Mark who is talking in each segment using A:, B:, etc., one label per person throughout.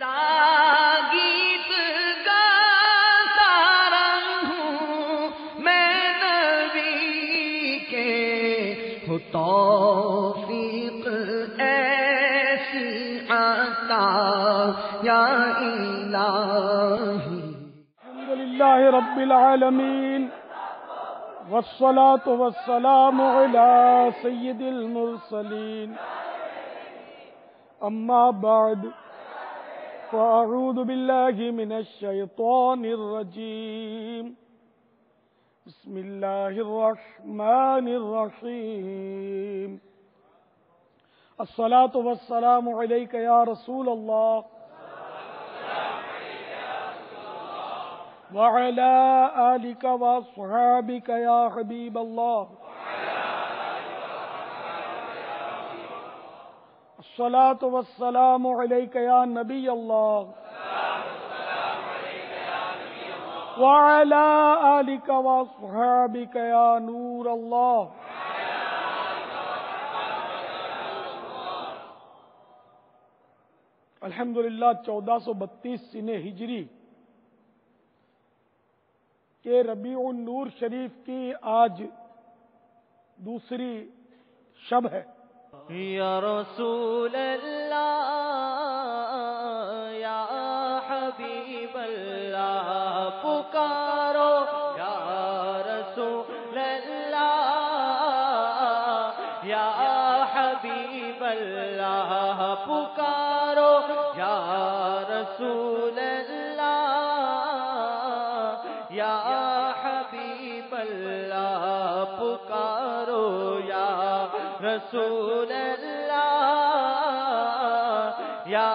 A: گیت گاتا رہوں میں نبی کے، ہو توفیق ایسی عطا یا الہی۔
B: الحمدللہ رب العالمین، والصلاة والسلام على سید المرسلین، اما بعد فاعوذ باللہ من الشیطان الرجیم، بسم اللہ الرحمن الرحیم۔ الصلاة والسلام علیک یا رسول اللہ وعلى آلك وأصحابك يا حبيب الله، الصلاة والسلام عليك يا نبي الله وعلى آلك وأصحابك يا نور الله۔ الحمدللہ 1432 سنہ ہجری کہ ربیع النور شریف کی آج دوسری شب ہے۔
A: یا رسول اللہ یا حبیب اللہ پکارو، یا رسول اللہ یا حبیب اللہ پکارو، یا رسول اللہ یا حبیب اللہ پکارو، یا رسول اللہ یا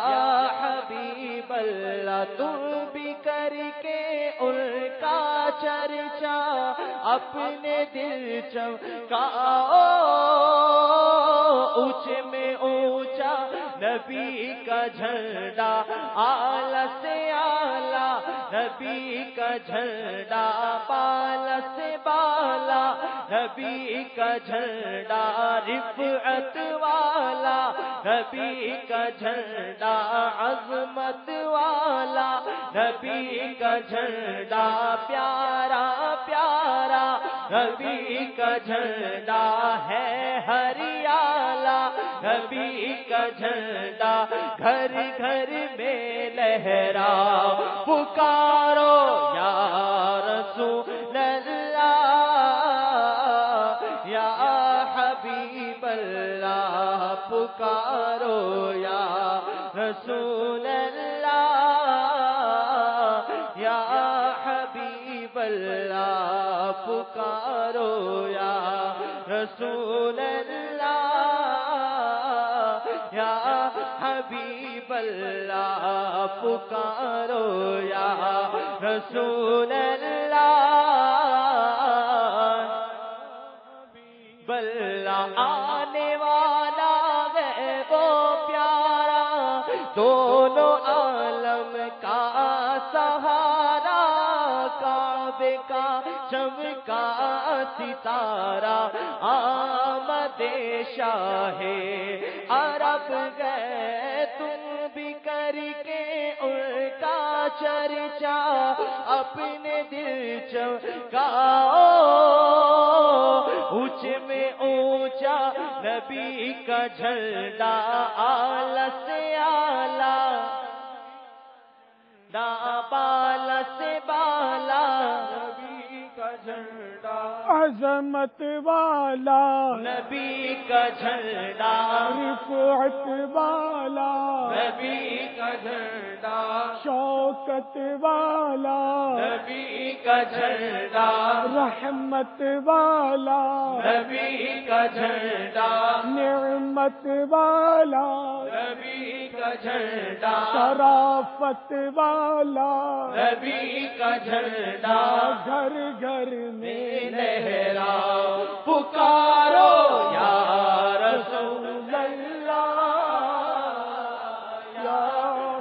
A: حبیب اللہ۔ تم بھی کر کے ان کا چرچا اپنے دل چمکاؤ، اونچ میں اونچا نبی کا جھنڈا اعلیٰ سے اعلیٰ، نبی کا جھنڈا بالا سے بالا، نبی کا جھنڈا رفعت والا، نبی کا جھنڈا عظمت والا، نبی کا جھنڈا پیارا پیارا، نبی کا جھنڈا ہے ہریالا، نبی کا جھنڈا گھر گھر میں لہرا، پکارو یا رسول اللہ یا حبیب اللہ پکارو، یا رسول اللہ یا حبیب اللہ پکارو، یا رسول اللہ یا حبیب اللہ پکارو، یا رسول اللہ بلّہ آنے والا ہے وہ پیارا، دونوں عالم کا سہارا، کعبے کا چمکا ستارہ، آمد شاہ عرب گئے تم بھی کر کے ان کا چرچا اپنے دل چمکاؤ، اونچ میں اونچا نبی کا جھنڈا اعلیٰ سے اعلیٰ، بالا سے بالا، نبی کا جھنڈا
B: عظمت والا،
A: نبی کا جھنڈا
B: رفعت والا،
A: نبی کا جھنڈا
B: شوکت والا،
A: نبی کا جھنڈا
B: رحمت والا،
A: نبی کا جھنڈا
B: نعمت والا،
A: نبی کا جھنڈا
B: شرافت والا،
A: نبی کا جھنڈا
B: گھر گھر میں
A: لہرا، پکارو یا رسول اللہ یا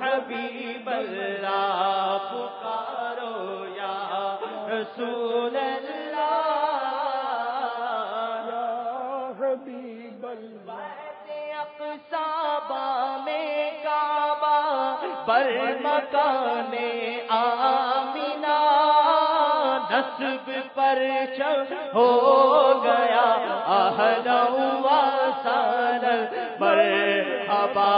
A: حبیب اللہ پکارو، یا رسول اللہ
B: یا حبیب اللہ۔
A: اقصی میں کعبہ پر مکان آمینہ نسب پرچم ہو گیا اہلا و سہلا مرحبا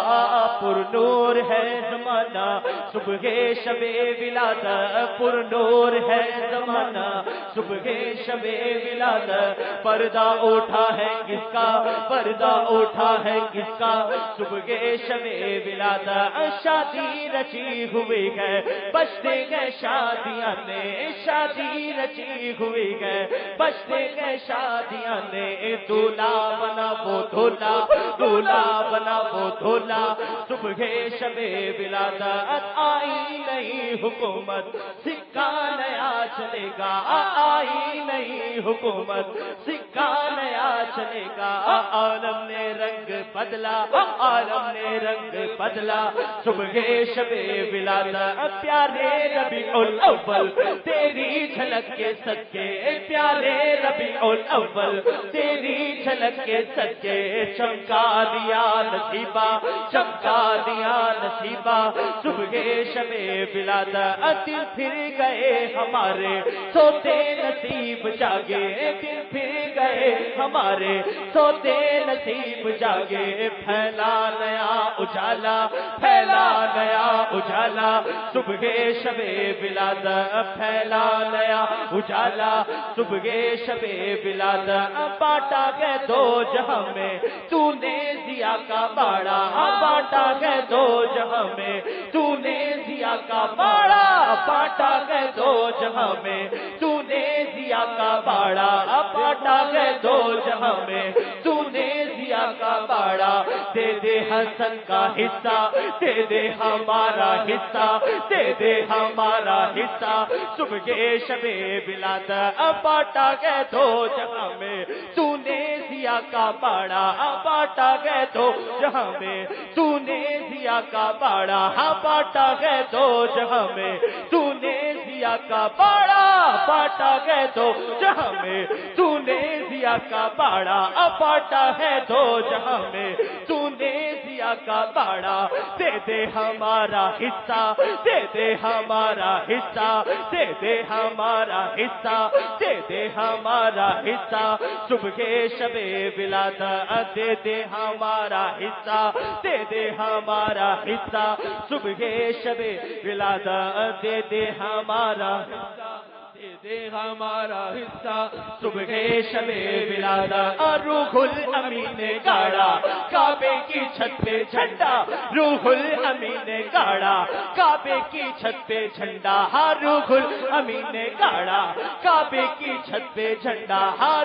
A: پر نور ہے زمانہ صبح شب ولادت پر نور ہے زمانہ صبح شب ولادت پردہ اٹھا ہے کس کا پردہ اٹھا ہے کس کا صبح شب ولادت شادی رچی ہوئی ہے بچتے گئے شادیاں نے شادی رچی ہوئی ہے بچتے گئے شادیاں نے دولہا بنا وہ دولہا دولہا بنا وہ دولہا صبح شب ولادت آئی نئی حکومت سکہ نیا چلے گا آئی نئی حکومت سکہ نیا چلے گا عالم نے رنگ بدلا عالم نے رنگ بدلا صبح شب ولادت پیارے ربیع الاول تیری جھلک کے صدقے پیارے ربیع الاول تیری جھلک کے صدقے چمکا دیا نصیبہ چمکا دیا نصیبہ صبح شب ولادت دل پھر گئے ہمارے سوتے نصیب جاگے دل پھر گئے ہمارے سوتے نصیب جاگے پھیلا نیا اجالا پھیلا نیا اجالا صبح شب ولادت پھیلا نیا اجالا صبح شب ولادت بانٹا گئے دو جہاں میں تو نے ضیا کا باڑا بانٹا گئے دو جہاں میں تو نے ضیا کا باڑا بانٹا گئے دو جہاں میں تو نے ضیا کا باڑا بانٹا گئے دو جہاں میں تو نے ضیا کا باڑا دے دے حسن کا حصہ دے دے ہمارا حصہ دے دے ہمارا حصہ صبح شب ولادت بانٹا گئے دو جہاں میں تو نے ضیا کا باڑا بانٹا گئے دو جہاں میں تو نے ضیا کا باڑا بانٹا گئے دو جہاں میں تو نے ضیا کا باڑا بانٹا گئے دو جہاں میں تو نے ضیا کا باڑا بانٹا ہے دو جہاں میں تو نے ضیا کا باڑا دے دے ہمارا حصہ دے دے ہمارا حصہ دے دے ہمارا حصہ دے دے ہمارا حصہ صبح شب ولادت دے دے ہمارا حصہ دے دے ہمارا حصہ صبح شب ولادت دے دے ہمارا دے دے ہمارا حصہ صبح شب ولادت روح الامین نے گاڑا کعبے کی چھت پہ جھنڈا روح الامین نے گاڑا کعبے کی چھت پہ جھنڈا روح الامین نے گاڑا کعبے کی چھت پہ جھنڈا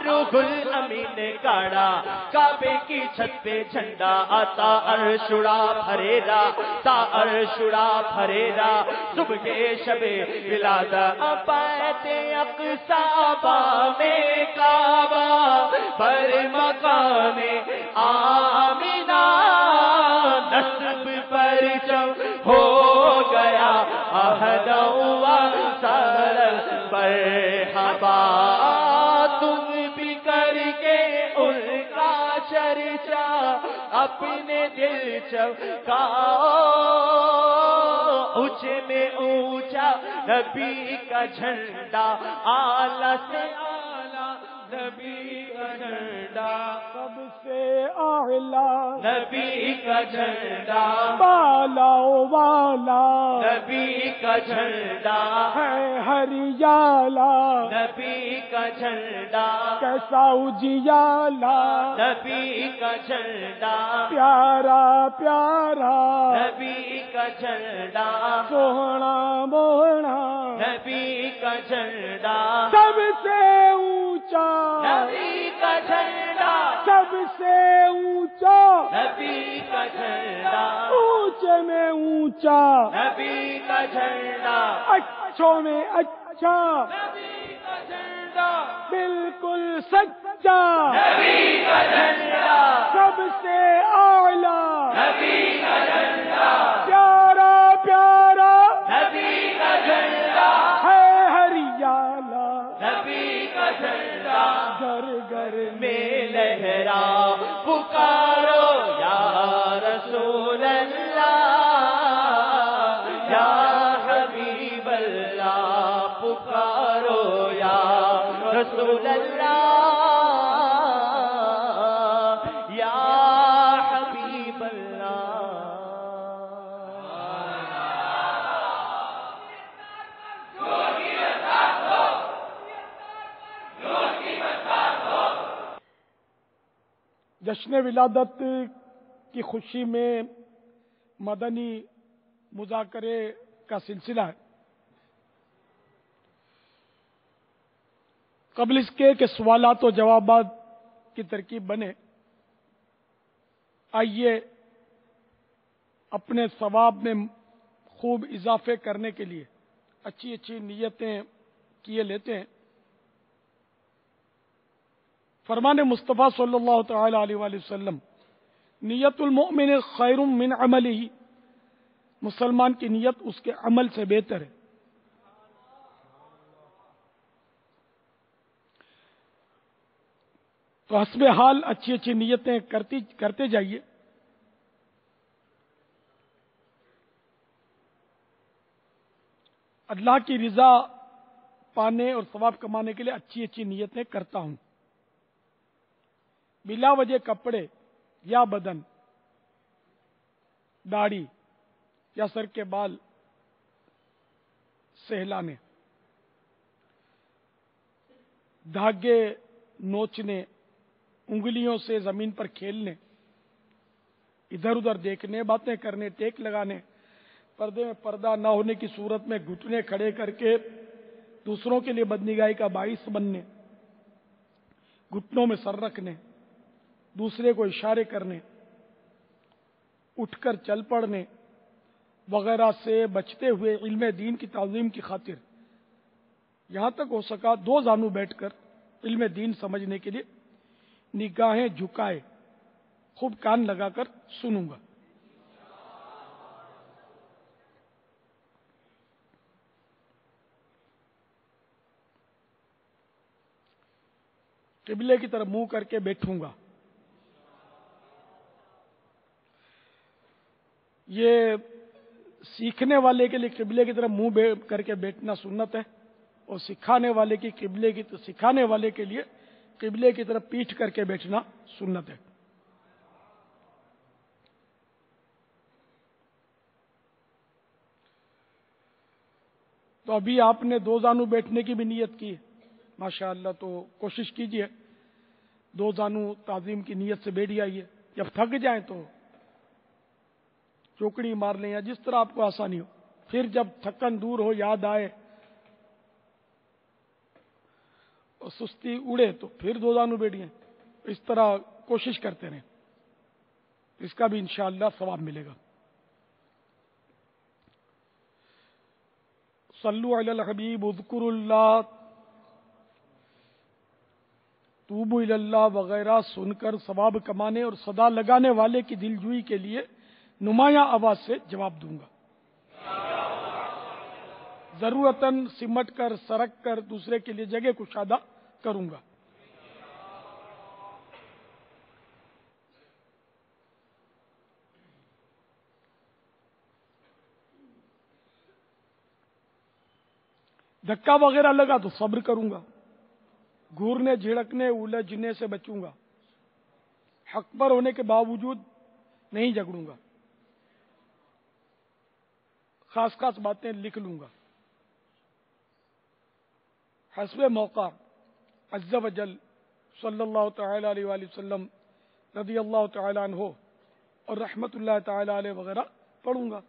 A: روح الامین نے گاڑا کعبے کی چھت پہ جھنڈا آتا عرشڑا پھریرا تا عرشڑا پھریرا صبح شب ولادت بیت اقصی میں کعبہ پر مکان آمینہ نسب پرچم ہو گیا اہلا و سہلا مرحبا تم بھی کر کے ان کا چرچا اپنے دل چمکاؤ اونچے میں اونچا نبی کا جھنڈا اعلیٰ سے اعلیٰ نبی کا جھنڈا
B: سب سے اعلیٰ
A: نبی کا جھنڈا
B: بالا والا
A: نبی کا جھنڈا
B: ہے ہریالا
A: نبی کا جھنڈا
B: کیسا اجیالا
A: نبی کا جھنڈا
B: پیارا پیارا
A: نبی کا جھنڈا
B: سوہنا موہنا
A: نبی کا جھنڈا
B: سب سے اونچا
A: نبی کا جھنڈا
B: سب سے اونچا
A: نبی کا جھنڈا
B: اونچے میں اونچا
A: نبی کا جھنڈا
B: اچھوں میں اچھا
A: نبی کا جھنڈا
B: بالکل سچا
A: نبی کا جھنڈا
B: سب سے اعلیٰ
A: نبی کا جھنڈا
B: پیارا پیارا
A: نبی کا جھنڈا
B: ہے ہریالا
A: نبی کا جھنڈا
B: گھر گھر
A: میں لہرا پکارو یا رسول اللہ رسول اللہ یا حبیب
B: جشن ولادت کی خوشی میں مدنی مذاکرے کا سلسلہ ہے۔ قبل اس کے کہ سوالات و جوابات کی ترکیب بنے، آئیے اپنے ثواب میں خوب اضافے کرنے کے لیے اچھی اچھی نیتیں کیے لیتے ہیں۔ فرمان مصطفیٰ صلی اللہ تعالی علیہ وآلہ وسلم، نیت المؤمن خیر من عملہ، مسلمان کی نیت اس کے عمل سے بہتر ہے۔ تو حسب حال اچھی اچھی نیتیں کرتے جائیے۔ اللہ کی رضا پانے اور ثواب کمانے کے لیے اچھی اچھی نیتیں کرتا ہوں۔ بلا وجہ کپڑے یا بدن، داڑھی یا سر کے بال سہلانے، دھاگے نوچنے، انگلیوں سے زمین پر کھیلنے، ادھر ادھر دیکھنے، باتیں کرنے، ٹیک لگانے، پردے میں پردہ نہ ہونے کی صورت میں گھٹنے کھڑے کر کے دوسروں کے لیے بدنگاہی کا باعث بننے، گھٹنوں میں سر رکھنے، دوسرے کو اشارے کرنے، اٹھ کر چل پڑنے وغیرہ سے بچتے ہوئے علم دین کی تعظیم کی خاطر یہاں تک ہو سکا دو زانو بیٹھ کر علم دین سمجھنے کے لیے نگاہیں جھکائے خوب کان لگا کر سنوں گا۔ قبلے کی طرف منہ کر کے بیٹھوں گا۔ یہ سیکھنے والے کے لیے قبلے کی طرف منہ کر کے بیٹھنا سنت ہے، اور سکھانے والے کے لیے قبلے کی طرف پیٹھ کر کے بیٹھنا سنت ہے۔ تو ابھی آپ نے دو زانو بیٹھنے کی بھی نیت کی ہے ماشاءاللہ، تو کوشش کیجئے دو زانو تعظیم کی نیت سے بیٹھ جائیے۔ جب تھک جائیں تو چوکڑی مار لیں یا جس طرح آپ کو آسانی ہو، پھر جب تھکن دور ہو، یاد آئے اور سستی اڑے تو پھر دو زانو بیٹھیے۔ اس طرح کوشش کرتے رہیں، اس کا بھی انشاءاللہ ثواب ملے گا۔ صلو علی الحبیب، اذکروا اللہ، توبوا الی اللہ وغیرہ سن کر ثواب کمانے اور صدا لگانے والے کی دل جوئی کے لیے نمایاں آواز سے جواب دوں گا۔ ضرورتاً سمٹ کر سرک کر دوسرے کے لیے جگہ کشادہ کروں گا۔ دھکا وغیرہ لگا تو صبر کروں گا، گھورنے جھڑکنے الجھنے سے بچوں گا، حق پر ہونے کے باوجود نہیں جھگڑوں گا، خاص خاص باتیں لکھ لوں گا، حسب موقع عز و جل صلی اللہ تعالی علیہ وآلہ وسلم رضی اللہ تعالی عنہ اور رحمت اللہ تعالی علیہ وغیرہ پڑھوں گا۔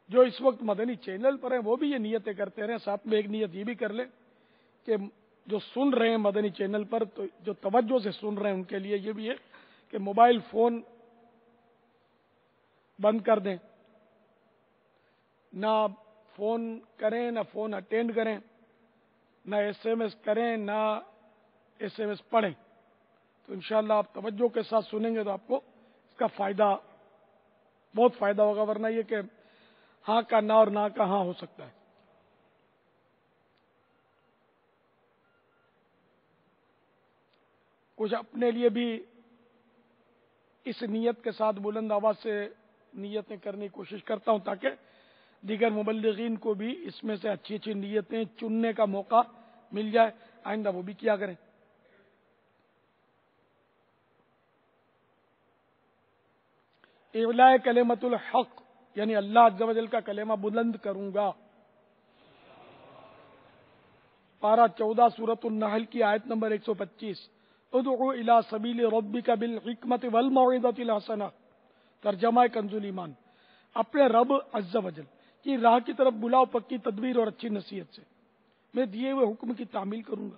B: جو اس وقت مدنی چینل پر ہیں وہ بھی یہ نیتیں کرتے رہیں، ساتھ میں ایک نیت یہ بھی کر لیں کہ جو سن رہے ہیں مدنی چینل پر، تو جو توجہ سے سن رہے ہیں ان کے لیے یہ بھی ہے کہ موبائل فون بند کر دیں، نہ فون کریں، نہ فون اٹینڈ کریں، نہ ایس ایم ایس کریں، نہ ایس ایم ایس پڑھیں۔ تو انشاءاللہ آپ توجہ کے ساتھ سنیں گے تو آپ کو اس کا فائدہ، بہت فائدہ ہوگا، ورنہ یہ کہ ہاں کا نہ اور نہ کا ہاں ہو سکتا ہے۔ کچھ اپنے لیے بھی اس نیت کے ساتھ بلند آواز سے نیتیں کرنے کی کوشش کرتا ہوں تاکہ دیگر مبلغین کو بھی اس میں سے اچھی اچھی نیتیں چننے کا موقع مل جائے، آئندہ وہ بھی کیا کریں۔ اعلاء کلمۃ الحق یعنی اللہ عز و جل کا کلمہ بلند کروں گا۔ پارہ 14 سورۃ النحل کی آیت نمبر 125، ادعو الی سبیل ربک بالحکمۃ والموعظۃ الحسنہ، ترجمہ کنز الایمان، اپنے رب عز و جل کی راہ کی طرف بلاؤ پکی تدبیر اور اچھی نصیحت سے، میں دیے ہوئے حکم کی تعمیل کروں گا۔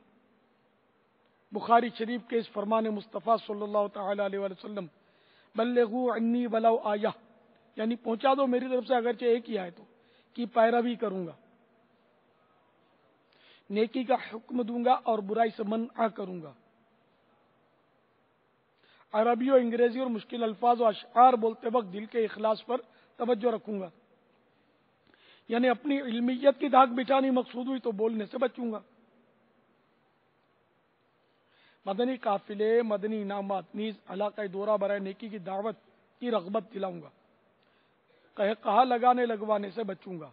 B: بخاری شریف کے اس فرمان مصطفیٰ صلی اللہ تعالی علیہ وآلہ وسلم، بلغوا عنی ولو آیہ، یعنی پہنچا دو میری طرف سے اگرچہ ایک ہی آیت ہو، کی پیروی کروں گا، نیکی کا حکم دوں گا اور برائی سے منع کروں گا۔ عربی و انگریزی اور مشکل الفاظ و اشعار بولتے وقت دل کے اخلاص پر توجہ رکھوں گا، یعنی اپنی علمیت کی دھاک بٹھانی مقصود ہوئی تو بولنے سے بچوں گا۔ مدنی قافلے، مدنی انعامات نیز علاقہ دورہ برائے نیکی کی دعوت کی رغبت دلاؤں گا، کہا لگانے لگوانے سے بچوں گا۔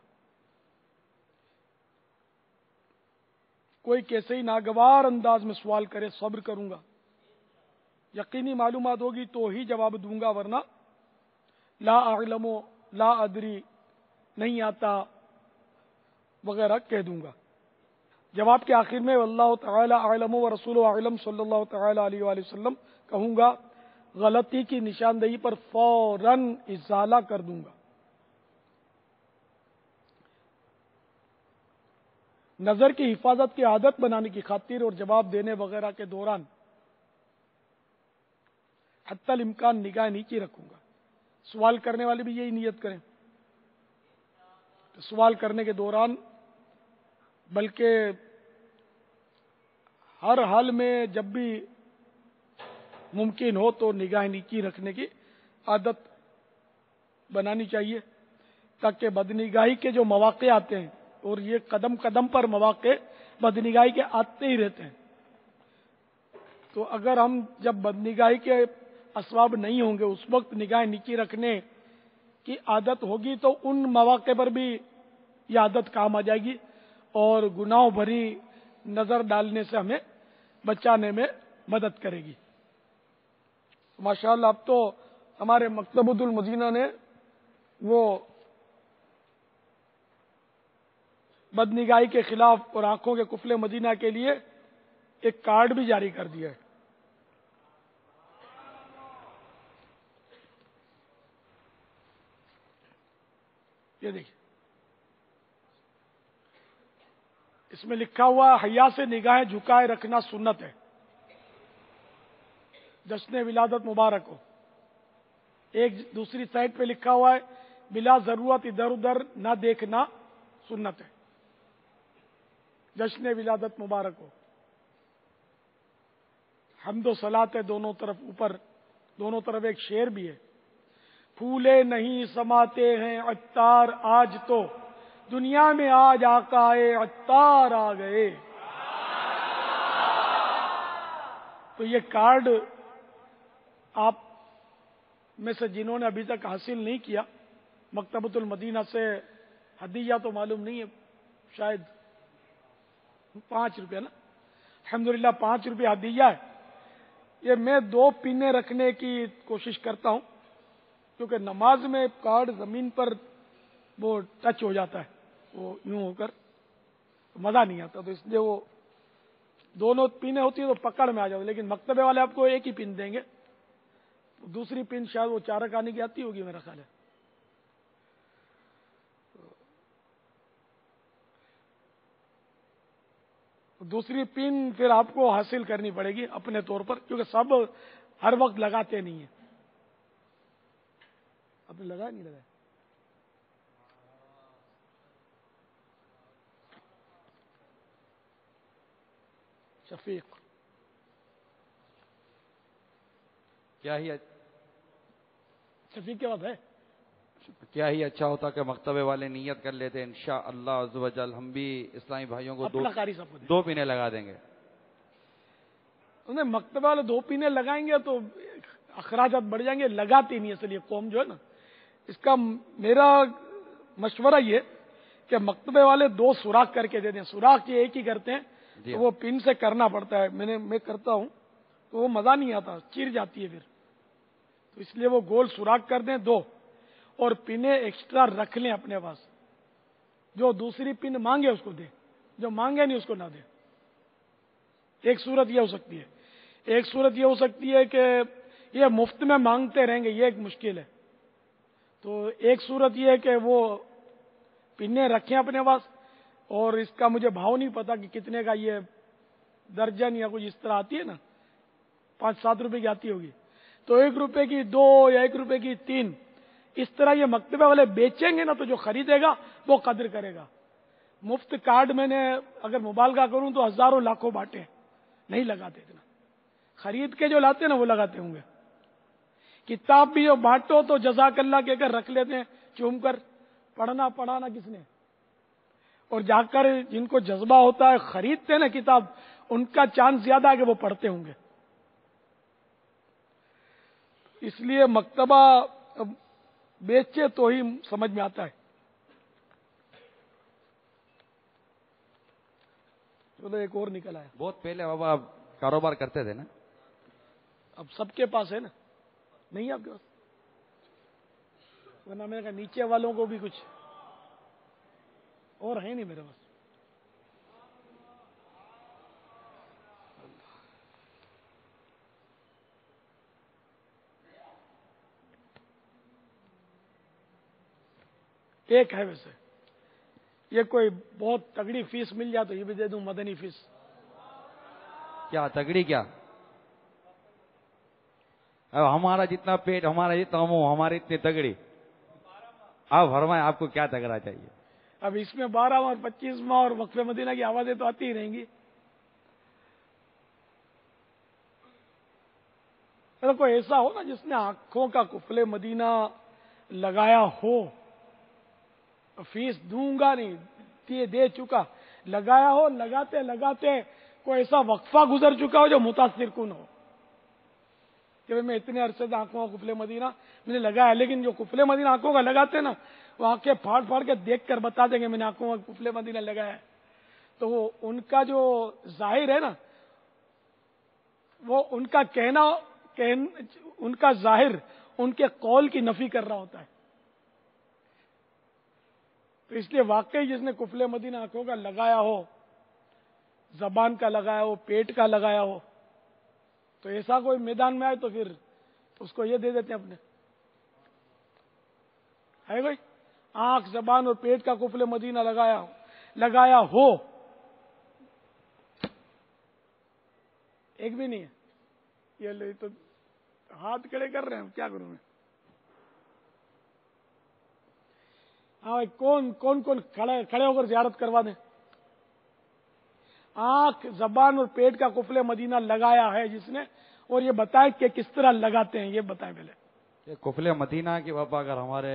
B: کوئی کیسے ہی ناگوار انداز میں سوال کرے صبر کروں گا، یقینی معلومات ہوگی تو ہی جواب دوں گا، ورنہ لا اعلم، لا ادری، نہیں آتا وغیرہ کہہ دوں گا۔ جواب کے آخر میں واللہ تعالی اعلم و رسول اعلم صلی اللہ تعالی علیہ وآلہ وسلم کہوں گا، غلطی کی نشاندہی پر فوراً ازالہ کر دوں گا۔ نظر کی حفاظت کی عادت بنانے کی خاطر اور جواب دینے وغیرہ کے دوران حتی الامکان نگاہ نیچی رکھوں گا۔ سوال کرنے والے بھی یہی نیت کریں، سوال کرنے کے دوران بلکہ ہر حال میں جب بھی ممکن ہو تو نگاہ نیچی رکھنے کی عادت بنانی چاہیے، تاکہ بدنگاہی کے جو مواقع آتے ہیں، اور یہ قدم قدم پر مواقع بدنگاہی کے آتے ہی رہتے ہیں، تو اگر ہم جب بدنگاہی کے اسباب نہیں ہوں گے اس وقت نگاہ نیچی رکھنے کی عادت ہوگی تو ان مواقع پر بھی یہ عادت کام آ جائے گی اور گناہوں بھری نظر ڈالنے سے ہمیں بچانے میں مدد کرے گی۔ ماشاءاللہ اب تو ہمارے مکتبۃ المدینہ نے وہ بدنگاہی کے خلاف اور آنکھوں کے قفل مدینہ کے لیے ایک کارڈ بھی جاری کر دیا ہے۔ یہ دیکھیں، اس میں لکھا ہوا حیا سے نگاہیں جھکائے رکھنا سنت ہے، جشن ولادت مبارک ہو۔ ایک دوسری سائٹ پہ لکھا ہوا ہے بلا ضرورت ادھر ادھر نہ دیکھنا سنت ہے، جشن ولادت مبارک ہو۔ حمد و صلات ہے دونوں طرف، اوپر دونوں طرف ایک شعر بھی ہے، پھولے نہیں سماتے ہیں عطار آج تو دنیا میں آج آقا عطار آ گئے۔ تو یہ کارڈ آپ میں سے جنہوں نے ابھی تک حاصل نہیں کیا، مکتبۃ المدینہ سے ہدیہ تو معلوم نہیں ہے، شاید 5 روپیہ نا، الحمدللہ 5 روپیہ ہدیہ ہے۔ یہ میں 2 پینے رکھنے کی کوشش کرتا ہوں، کیونکہ نماز میں کارڈ زمین پر وہ ٹچ ہو جاتا ہے، وہ یوں ہو کر مزہ نہیں آتا، تو اس لیے وہ دونوں پینے ہوتی ہیں تو پکڑ میں آ جاتا، لیکن مکتبے والے آپ کو ایک ہی پن دیں گے، دوسری پن شاید وہ 4 آنے کی آتی ہوگی میرا خیال ہے۔ دوسری پن پھر آپ کو حاصل کرنی پڑے گی اپنے طور پر، کیونکہ سب ہر وقت لگاتے نہیں ہیں۔ آپ نے لگایا نہیں لگایا؟ شفیق شفیق کے بعد ہے
C: کیا ہی اچھا ہوتا کہ مکتبے والے نیت کر لیتے، انشاءاللہ عز و جل ہم بھی اسلامی بھائیوں کو
B: اپنا قاری صاحب کو دیں۔
C: 2 پینے لگا دیں گے۔
B: انہیں مکتبہ والے 2 پینے لگائیں گے تو اخراجات بڑھ جائیں گے، لگاتے نہیں اصل یہ قوم جو ہے نا، اس کا میرا مشورہ یہ کہ مکتبے والے 2 سوراخ کر کے دے دیں. سوراخ یہ ایک ہی کرتے ہیں
C: جی
B: تو وہ پن سے کرنا پڑتا ہے. میں کرتا ہوں تو وہ مزہ نہیں آتا, چیر جاتی ہے پھر. تو اس لیے وہ گول سوراخ کر دیں 2 اور پنیں ایکسٹرا رکھ لیں اپنے پاس. جو دوسری پن مانگے اس کو دے, جو مانگے نہیں اس کو نہ دے. ایک صورت یہ ہو سکتی ہے. ایک صورت یہ ہو سکتی ہے کہ یہ مفت میں مانگتے رہیں گے, یہ ایک مشکل ہے. تو ایک صورت یہ ہے کہ وہ پنیں رکھیں اپنے پاس, اور اس کا مجھے بھاؤ نہیں پتا کہ کتنے کا یہ درجن یا کچھ اس طرح آتی ہے نا, 5-7 روپے کی آتی ہوگی. تو 1 روپے کی 2 یا 1 روپے کی 3, اس طرح یہ مکتبے والے بیچیں گے نا تو جو خریدے گا وہ قدر کرے گا. مفت کارڈ میں نے اگر مبالغہ کروں تو ہزاروں لاکھوں بانٹے, نہیں لگاتے اتنا. خرید کے جو لاتے ہیں نا وہ لگاتے ہوں گے. کتاب بھی جو بانٹو تو جزاک اللہ کہہ کر رکھ لیتے ہیں چوم کر, پڑھانا کس نے. اور جا کر جن کو جذبہ ہوتا ہے خریدتے ہیں نا کتاب, ان کا چانس زیادہ ہے کہ وہ پڑھتے ہوں گے. اس لیے مکتبہ بیچے تو ہی سمجھ میں آتا ہے. چلو ایک اور نکل آیا.
C: بہت پہلے بابا آپ کاروبار کرتے تھے نا؟
B: اب سب کے پاس ہے نا, نہیں آپ کے پاس؟ ورنہ میں نے کہا نیچے والوں کو بھی کچھ اور ہے نہیں میرے پاس. ایک ہے ویسے, یہ کوئی بہت تگڑی فیس مل جائے تو یہ بھی دے دوں, مدنی فیس.
C: کیا تگڑی کیا؟ اب ہمارا جتنا پیٹ, ہمارا جتنا منہ, ہماری اتنی تگڑی. آپ فرمائیں آپ کو کیا تگڑا چاہیے؟
B: اب اس میں 12واں اور 25واں اور وقف مدینہ کی آوازیں تو آتی ہی رہیں گی. اگر کوئی ایسا ہو نا جس نے آنکھوں کا قفل مدینہ لگایا ہو, فیس دوں گا نہیں, دے چکا, لگایا ہو, لگاتے لگاتے کوئی ایسا وقفہ گزر چکا ہو جو متاثر کن ہو کہ میں اتنے عرصے سے آنکھوں کا قفل مدینہ میں نے لگایا, لیکن جو قفل مدینہ آنکھوں کا لگاتے نا وہ آنکھیں پھاڑ پھاڑ کے دیکھ کر بتا دیں گے میں نے آنکھوں کا قفل مدینہ لگایا ہے. تو وہ ان کا جو ظاہر ہے نا, وہ ان کا کہنا, ان کا ظاہر ان کے قول کی نفی کر رہا ہوتا ہے. تو اس لیے واقعی جس نے قفل مدینہ آنکھوں کا لگایا ہو, زبان کا لگایا ہو, پیٹ کا لگایا ہو, تو ایسا کوئی میدان میں آئے تو پھر اس کو یہ دے دیتے ہیں اپنے. ہے بھائی, آنکھ, زبان اور پیٹ کا قفل مدینہ لگایا ہو, ایک بھی نہیں ہے. یہ تو ہاتھ کھڑے کر رہے ہیں, کیا کروں میں. ہاں, کون کھڑے ہو کر زیارت کروا دیں. آنکھ, زبان اور پیٹ کا قفل مدینہ لگایا ہے جس نے, اور یہ بتائے کہ کس طرح لگاتے ہیں, یہ بتائیں پہلے.
C: یہ قفل مدینہ کی بابا اگر ہمارے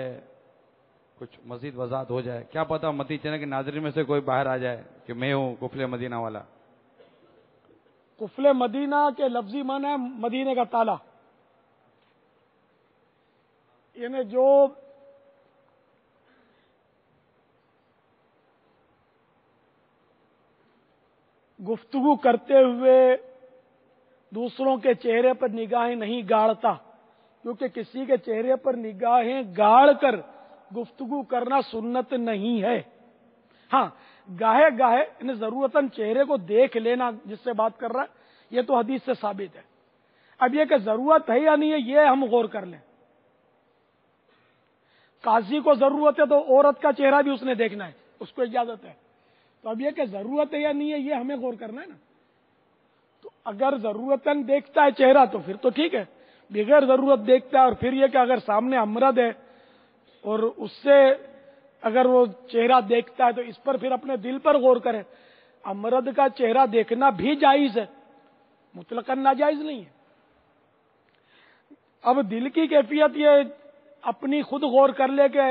C: کچھ مزید وضاحت ہو جائے, کیا پتا مدی چینل کے ناظرین میں سے کوئی باہر آ جائے کہ میں ہوں قفل مدینہ والا.
B: قفل مدینہ کے لفظی معنی ہے مدینے کا تالا, یعنی جو گفتگو کرتے ہوئے دوسروں کے چہرے پر نگاہیں نہیں گاڑتا, کیونکہ کسی کے چہرے پر نگاہیں گاڑ کر گفتگو کرنا سنت نہیں ہے. ہاں, گاہے یعنی ضرورتاً چہرے کو دیکھ لینا جس سے بات کر رہا ہے, یہ تو حدیث سے ثابت ہے. اب یہ کہ ضرورت ہے یا نہیں ہے یہ ہم غور کر لیں. قاضی کو ضرورت ہے تو عورت کا چہرہ بھی اس نے دیکھنا ہے, اس کو اجازت ہے. تو اب یہ کہ ضرورت ہے یا نہیں ہے یہ ہمیں غور کرنا ہے نا. تو اگر ضرورتاً دیکھتا ہے چہرہ تو پھر تو ٹھیک ہے, بغیر ضرورت دیکھتا ہے, اور پھر یہ کہ اگر سامنے امرد ہے اور اس سے اگر وہ چہرہ دیکھتا ہے تو اس پر پھر اپنے دل پر غور کرے. امرد کا چہرہ دیکھنا بھی جائز ہے, مطلقاً ناجائز نہیں ہے. اب دل کی کیفیت یہ اپنی خود غور کر لے کہ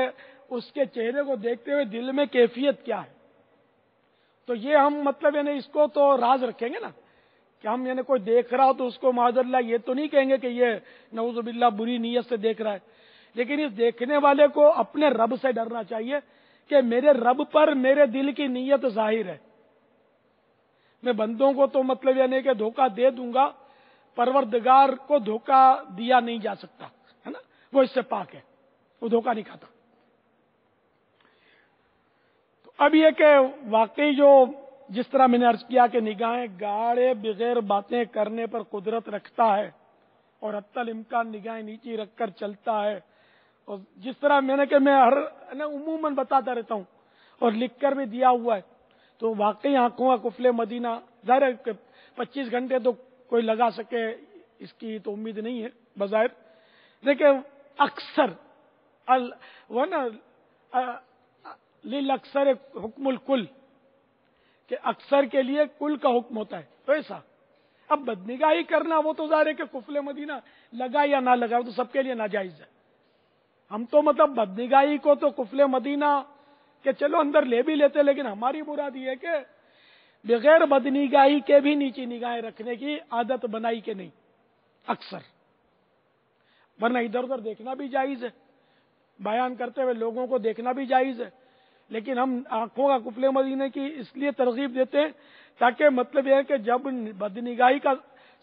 B: اس کے چہرے کو دیکھتے ہوئے دل میں کیفیت کیا ہے. تو یہ ہم مطلب یعنی اس کو تو راز رکھیں گے نا, کہ ہم یعنی کوئی دیکھ رہا ہو تو اس کو معاذ اللہ یہ تو نہیں کہیں گے کہ یہ نعوذ باللہ بری نیت سے دیکھ رہا ہے, لیکن اس دیکھنے والے کو اپنے رب سے ڈرنا چاہیے کہ میرے رب پر میرے دل کی نیت ظاہر ہے. میں بندوں کو تو مطلب یہ نہیں کہ دھوکہ دے دوں گا، پروردگار کو دھوکہ دیا نہیں جا سکتا ہے نا، وہ اس سے پاک ہے، وہ دھوکہ نہیں کھاتا. تو اب یہ کہ واقعی جو جس طرح میں نے عرض کیا کہ نگاہیں گاڑے بغیر باتیں کرنے پر قدرت رکھتا ہے اور حتی الامکان نگاہیں نیچی رکھ کر چلتا ہے. اور جس طرح میں نے کہ میں ہر عموماً بتاتا رہتا ہوں اور لکھ کر بھی دیا ہوا ہے، تو واقعی آنکھوں کا قفل مدینہ ظاہر ہے کہ 25 گھنٹے تو کوئی لگا سکے اس کی تو امید نہیں ہے بظاہر، لیکن اکثر وہ نا اکثر حکم الکل کہ اکثر کے لیے کل کا حکم ہوتا ہے، تو ایسا اب بدنگاہی کرنا وہ تو ظاہر ہے کہ قفل مدینہ لگا یا نہ لگا وہ تو سب کے لیے ناجائز ہے. ہم تو مطلب بدنگاہی کو تو قفل مدینہ کہ چلو اندر لے بھی لیتے، لیکن ہماری مراد یہ ہے کہ بغیر بدنگاہی کے بھی نیچی نگاہیں رکھنے کی عادت بنائی کہ نہیں اکثر، ورنہ ادھر ادھر دیکھنا بھی جائز ہے، بیان کرتے ہوئے لوگوں کو دیکھنا بھی جائز ہے، لیکن ہم آنکھوں کا قفل مدینہ کی اس لیے ترغیب دیتے ہیں تاکہ مطلب یہ ہے کہ جب بدنگاہی کا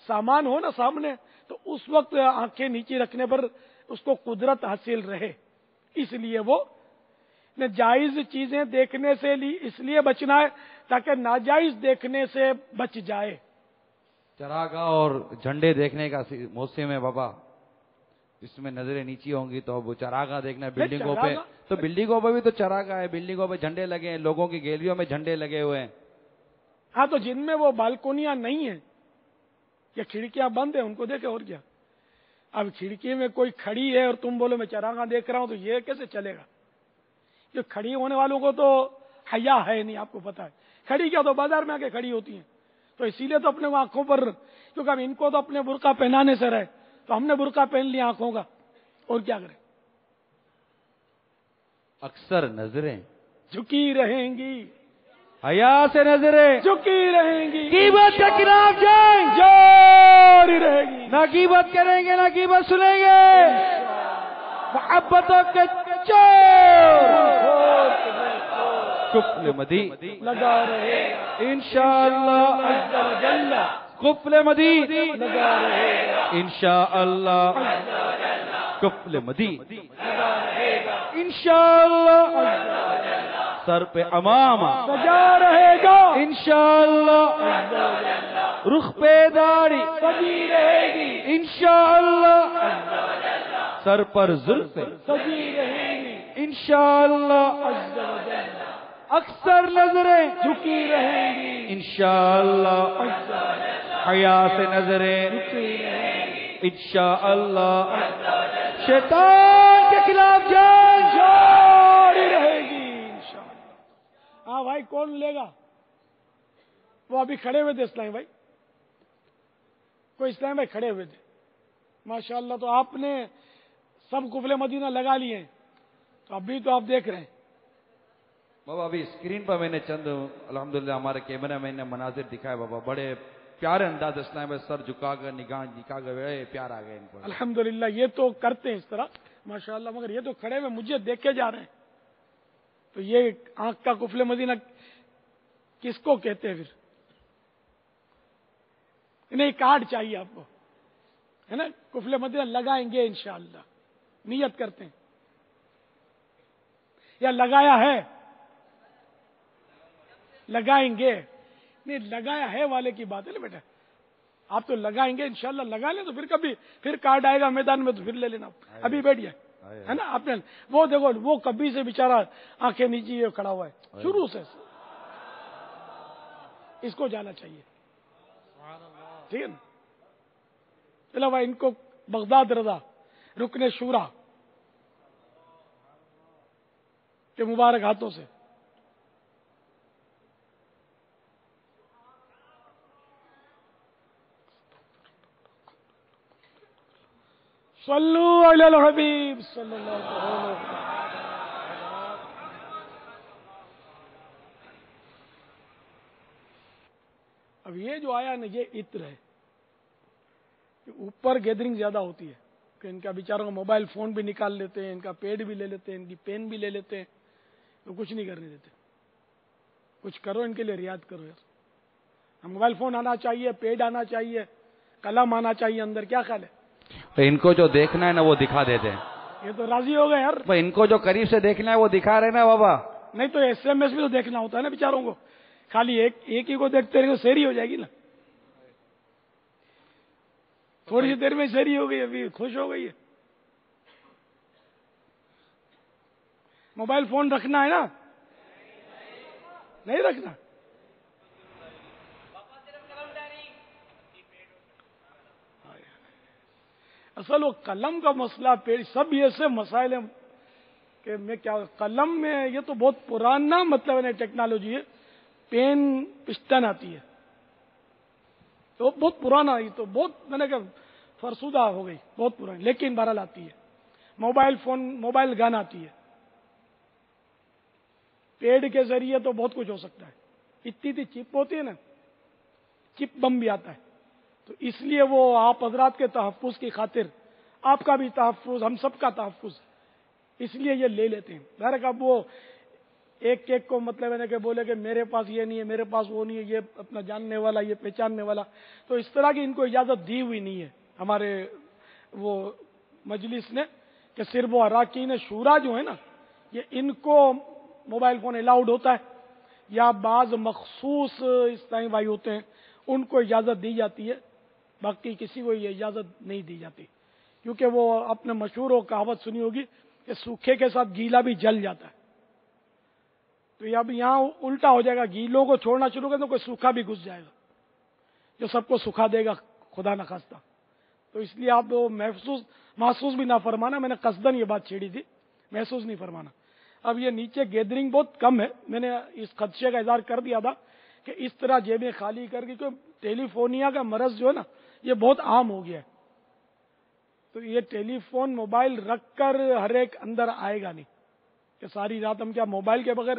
B: سامان ہو نا سامنے تو اس وقت آنکھیں نیچی رکھنے پر اس کو قدرت حاصل رہے. اس لیے وہ جائز چیزیں دیکھنے سے اس لیے بچنا ہے تاکہ ناجائز دیکھنے سے بچ جائے.
C: چراغاہ اور جھنڈے دیکھنے کا موسم ہے بابا، اس میں نظریں نیچی ہوں گی تو اب چراغاہ دیکھنا ہے بلڈنگوں پہ، تو بلڈنگوں پہ بھی تو چراغاہ ہے، بلڈنگوں پہ جھنڈے لگے ہیں، لوگوں کی گیلریوں میں جھنڈے لگے ہوئے ہیں.
B: ہاں تو جن میں وہ بالکونیاں نہیں ہیں یا کھڑکیاں بند ہیں ان کو دیکھے، اور کیا. اب کھڑکی میں کوئی کھڑی ہے اور تم بولو میں چراغاں دیکھ رہا ہوں تو یہ کیسے چلے گا؟ یہ کھڑی ہونے والوں کو تو حیا ہے نہیں، آپ کو پتا ہے. کھڑی کیا تو بازار میں آ کے کھڑی ہوتی ہیں، تو اسی لیے تو اپنے آنکھوں پر، کیونکہ اب ان کو تو اپنے برقع پہنانے سے رہے تو ہم نے برقع پہن لیا آنکھوں کا، اور کیا کریں.
C: اکثر نظریں
B: جھکی رہیں گی،
C: حیا سے نظریں
B: جھکی رہیں گی،
C: غیبت کے خلاف جنگ
B: جاری رہے گی.
C: نہ غیبت کریں گے نہ غیبت سنیں گے، محبتوں کے چور قفل مدی
B: لگا رہے
C: انشاءاللہ
B: عز و جل،
C: قفل مدی
B: لگا رہے
C: انشاءاللہ قفل مدی انشاءاللہ سر پہ امامہ
B: سجا رہے گا،
C: انشاءاللہ رخ پہ داڑھی
B: سجی رہے گی،
C: انشاءاللہ سر پر زلفیں
B: سجی رہے گی،
C: انشاءاللہ اکثر نظریں
B: جھکی رہیں گی،
C: انشاءاللہ حیا سے نظریں انشاءاللہ شیطان کے خلاف جنگ
B: جاری رہے گی انشاءاللہ. ہاں بھائی کون لے گا؟ وہ ابھی کھڑے ہوئے تھے اسلام بھائی، کوئی اسلام بھائی کھڑے ہوئے تھے ماشاءاللہ. تو آپ نے سب قفل مدینہ لگا لیے ہیں، تو ابھی تو آپ دیکھ رہے ہیں.
C: بابا ابھی اسکرین پر میں نے چند الحمدللہ ہمارے کیمرہ مین نے مناظر دکھائے بابا، بڑے پیارے انداز اسلام میں سر جھکا کر نگاہ جھکا کر بڑے پیار آ گئے ان پر.
B: الحمدللہ یہ تو کرتے ہیں اس طرح ماشاءاللہ، مگر یہ تو کھڑے ہوئے مجھے دیکھے جا رہے ہیں، تو یہ آنکھ کا قفل مدینہ کس کو کہتے ہیں پھر؟ نہیں کارڈ چاہیے آپ کو ہے نا، قفل مدینہ لگائیں گے انشاءاللہ، نیت کرتے ہیں یا لگایا ہے؟ لگائیں گے نہیں، لگایا ہے والے کی بات ہے نا بیٹا. آپ تو لگائیں گے انشاءاللہ، لگا لیں تو پھر کبھی پھر کارڈ آئے گا میدان میں تو پھر لے لینا. ابھی بیٹھ جائے ہے نا آپ نے. وہ دیکھو وہ کبھی سے بیچارہ آنکھیں نیچی کھڑا ہوا ہے شروع سے، اس کو جانا چاہیے. ٹھیک ہے نا. چلو بھائی ان کو بغداد رضا رکن شورا کے مبارک ہاتھوں سے صلو علی الحبیب صلی اللہ علیہ وسلم. اب یہ جو آیا نا یہ عطر ہے کہ اوپر گیدرنگ زیادہ ہوتی ہے کہ ان کا بیچاروں کا موبائل فون بھی نکال لیتے ہیں، ان کا پیڈ بھی لے لیتے ہیں، ان کی پین بھی لے لیتے ہیں، تو کچھ نہیں کرنے دیتے. کچھ کرو ان کے لیے، رعایت کرو یار. موبائل فون آنا چاہیے، پیڈ آنا چاہیے، قلم آنا چاہیے اندر. کیا خیال ہے؟
C: ان کو جو دیکھنا ہے نا وہ دکھا دیتے ہیں.
B: یہ تو راضی ہو گئے یار.
C: ان کو جو قریب سے دیکھنا ہے وہ دکھا رہے نا بابا.
B: نہیں تو SMS بھی تو دیکھنا ہوتا ہے نا بیچاروں کو. خالی ایک ہی کو دیکھتے رہے تو سیری ہو جائے گی نا. تھوڑی سی دیر میں سیری ہو گئی، ابھی خوش ہو گئی ہے. موبائل فون رکھنا ہے نا؟ نہیں رکھنا. اصل وہ قلم کا مسئلہ، پیڑ، سب ایسے مسائل ہیں کہ میں کیا، قلم میں یہ تو بہت پرانا مطلب ہے ٹیکنالوجی ہے. پین پسٹن آتی ہے تو بہت پرانا، یہ تو بہت میں نے کہا فرسودہ ہو گئی، بہت پرانی، لیکن بہرحال آتی ہے. موبائل فون، موبائل گن آتی ہے. پیڑ کے ذریعے تو بہت کچھ ہو سکتا ہے. اتنی چپ ہوتی ہے نا، چپ بم بھی آتا ہے. تو اس لیے وہ آپ حضرات کے تحفظ کی خاطر، آپ کا بھی تحفظ، ہم سب کا تحفظ، اس لیے یہ لے لیتے ہیں. ظاہر اب وہ ایک ایک کو مطلب ہے کہ بولے کہ میرے پاس یہ نہیں ہے، میرے پاس وہ نہیں ہے، یہ اپنا جاننے والا، یہ پہچاننے والا، تو اس طرح کی ان کو اجازت دی ہوئی نہیں ہے ہمارے وہ مجلس نے، کہ صرف وہ اراکین شورا جو ہے نا، یہ ان کو موبائل فون الاؤڈ ہوتا ہے، یا بعض مخصوص اسلامی بھائی ہوتے ہیں ان کو اجازت دی جاتی ہے، باقی کسی کو یہ اجازت نہیں دی جاتی. کیونکہ وہ اپنے مشہور و کہاوت سنی ہوگی کہ سوکھے کے ساتھ گیلا بھی جل جاتا ہے. تو یہ اب یہاں الٹا ہو جائے گا، گیلوں کو چھوڑنا شروع کر تو کوئی سوکھا بھی گھس جائے گا جو سب کو سکھا دے گا، خدا نہ خواستہ. تو اس لیے آپ محسوس بھی نہ فرمانا. میں نے قصدن یہ بات چھیڑی تھی، محسوس نہیں فرمانا. اب یہ نیچے گیدرنگ بہت کم ہے، میں نے اس خدشے کا اظہار کر دیا تھا کہ اس طرح جیبیں خالی کر کے، کیونکہ ٹیلی فونیا کا مرض جو ہے نا یہ بہت عام ہو گیا ہے. تو یہ ٹیلی فون موبائل رکھ کر ہر ایک اندر آئے گا نہیں کہ ساری رات ہم کیا موبائل کے بغیر،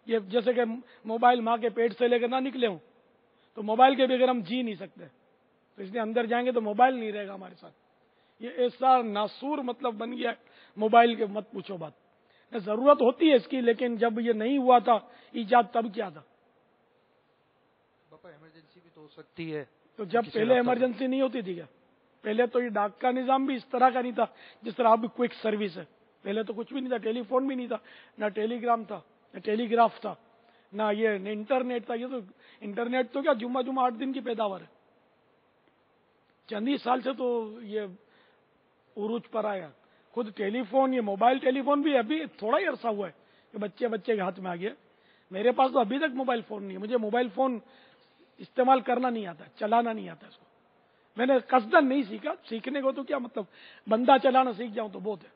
B: یہ جیسے کہ موبائل ماں کے پیٹ سے لے کر نہ نکلے ہوں، تو موبائل کے بغیر ہم جی نہیں سکتے. تو اس لیے اندر جائیں گے تو موبائل نہیں رہے گا ہمارے ساتھ. یہ ایسا ناسور مطلب بن گیا موبائل کے، مت پوچھو بات. ضرورت ہوتی ہے اس کی، لیکن جب یہ نہیں ہوا تھا ایجاد تب کیا تھا.
D: پاپا ایمرجنسی بھی تو ہو سکتی ہے.
B: تو جب پہلے ایمرجنسی نہیں ہوتی تھی کیا؟ پہلے تو یہ ڈاک کا نظام بھی اس طرح کا نہیں تھا جس طرح اب کوئک سروس ہے. پہلے تو کچھ بھی نہیں تھا، ٹیلی فون بھی نہیں تھا، نہ ٹیلی گرام تھا، نہ ٹیلی گراف تھا، نہ یہ انٹرنیٹ تھا. یہ تو انٹرنیٹ تو کیا جمعہ 8 دن کی پیداوار ہے. چند ہی سال سے تو یہ عروج پر آیا. خود ٹیلی فون، یہ موبائل ٹیلی فون بھی ابھی تھوڑا ہی عرصہ ہوا ہے کہ بچے کے ہاتھ میں آ گیا. میرے پاس تو ابھی تک موبائل فون نہیں ہے. مجھے موبائل فون استعمال کرنا نہیں آتا، چلانا نہیں آتا اس کو. میں نے قصدن نہیں سیکھا. سیکھنے کو تو کیا مطلب، بندہ چلانا سیکھ جاؤں تو بہت ہے.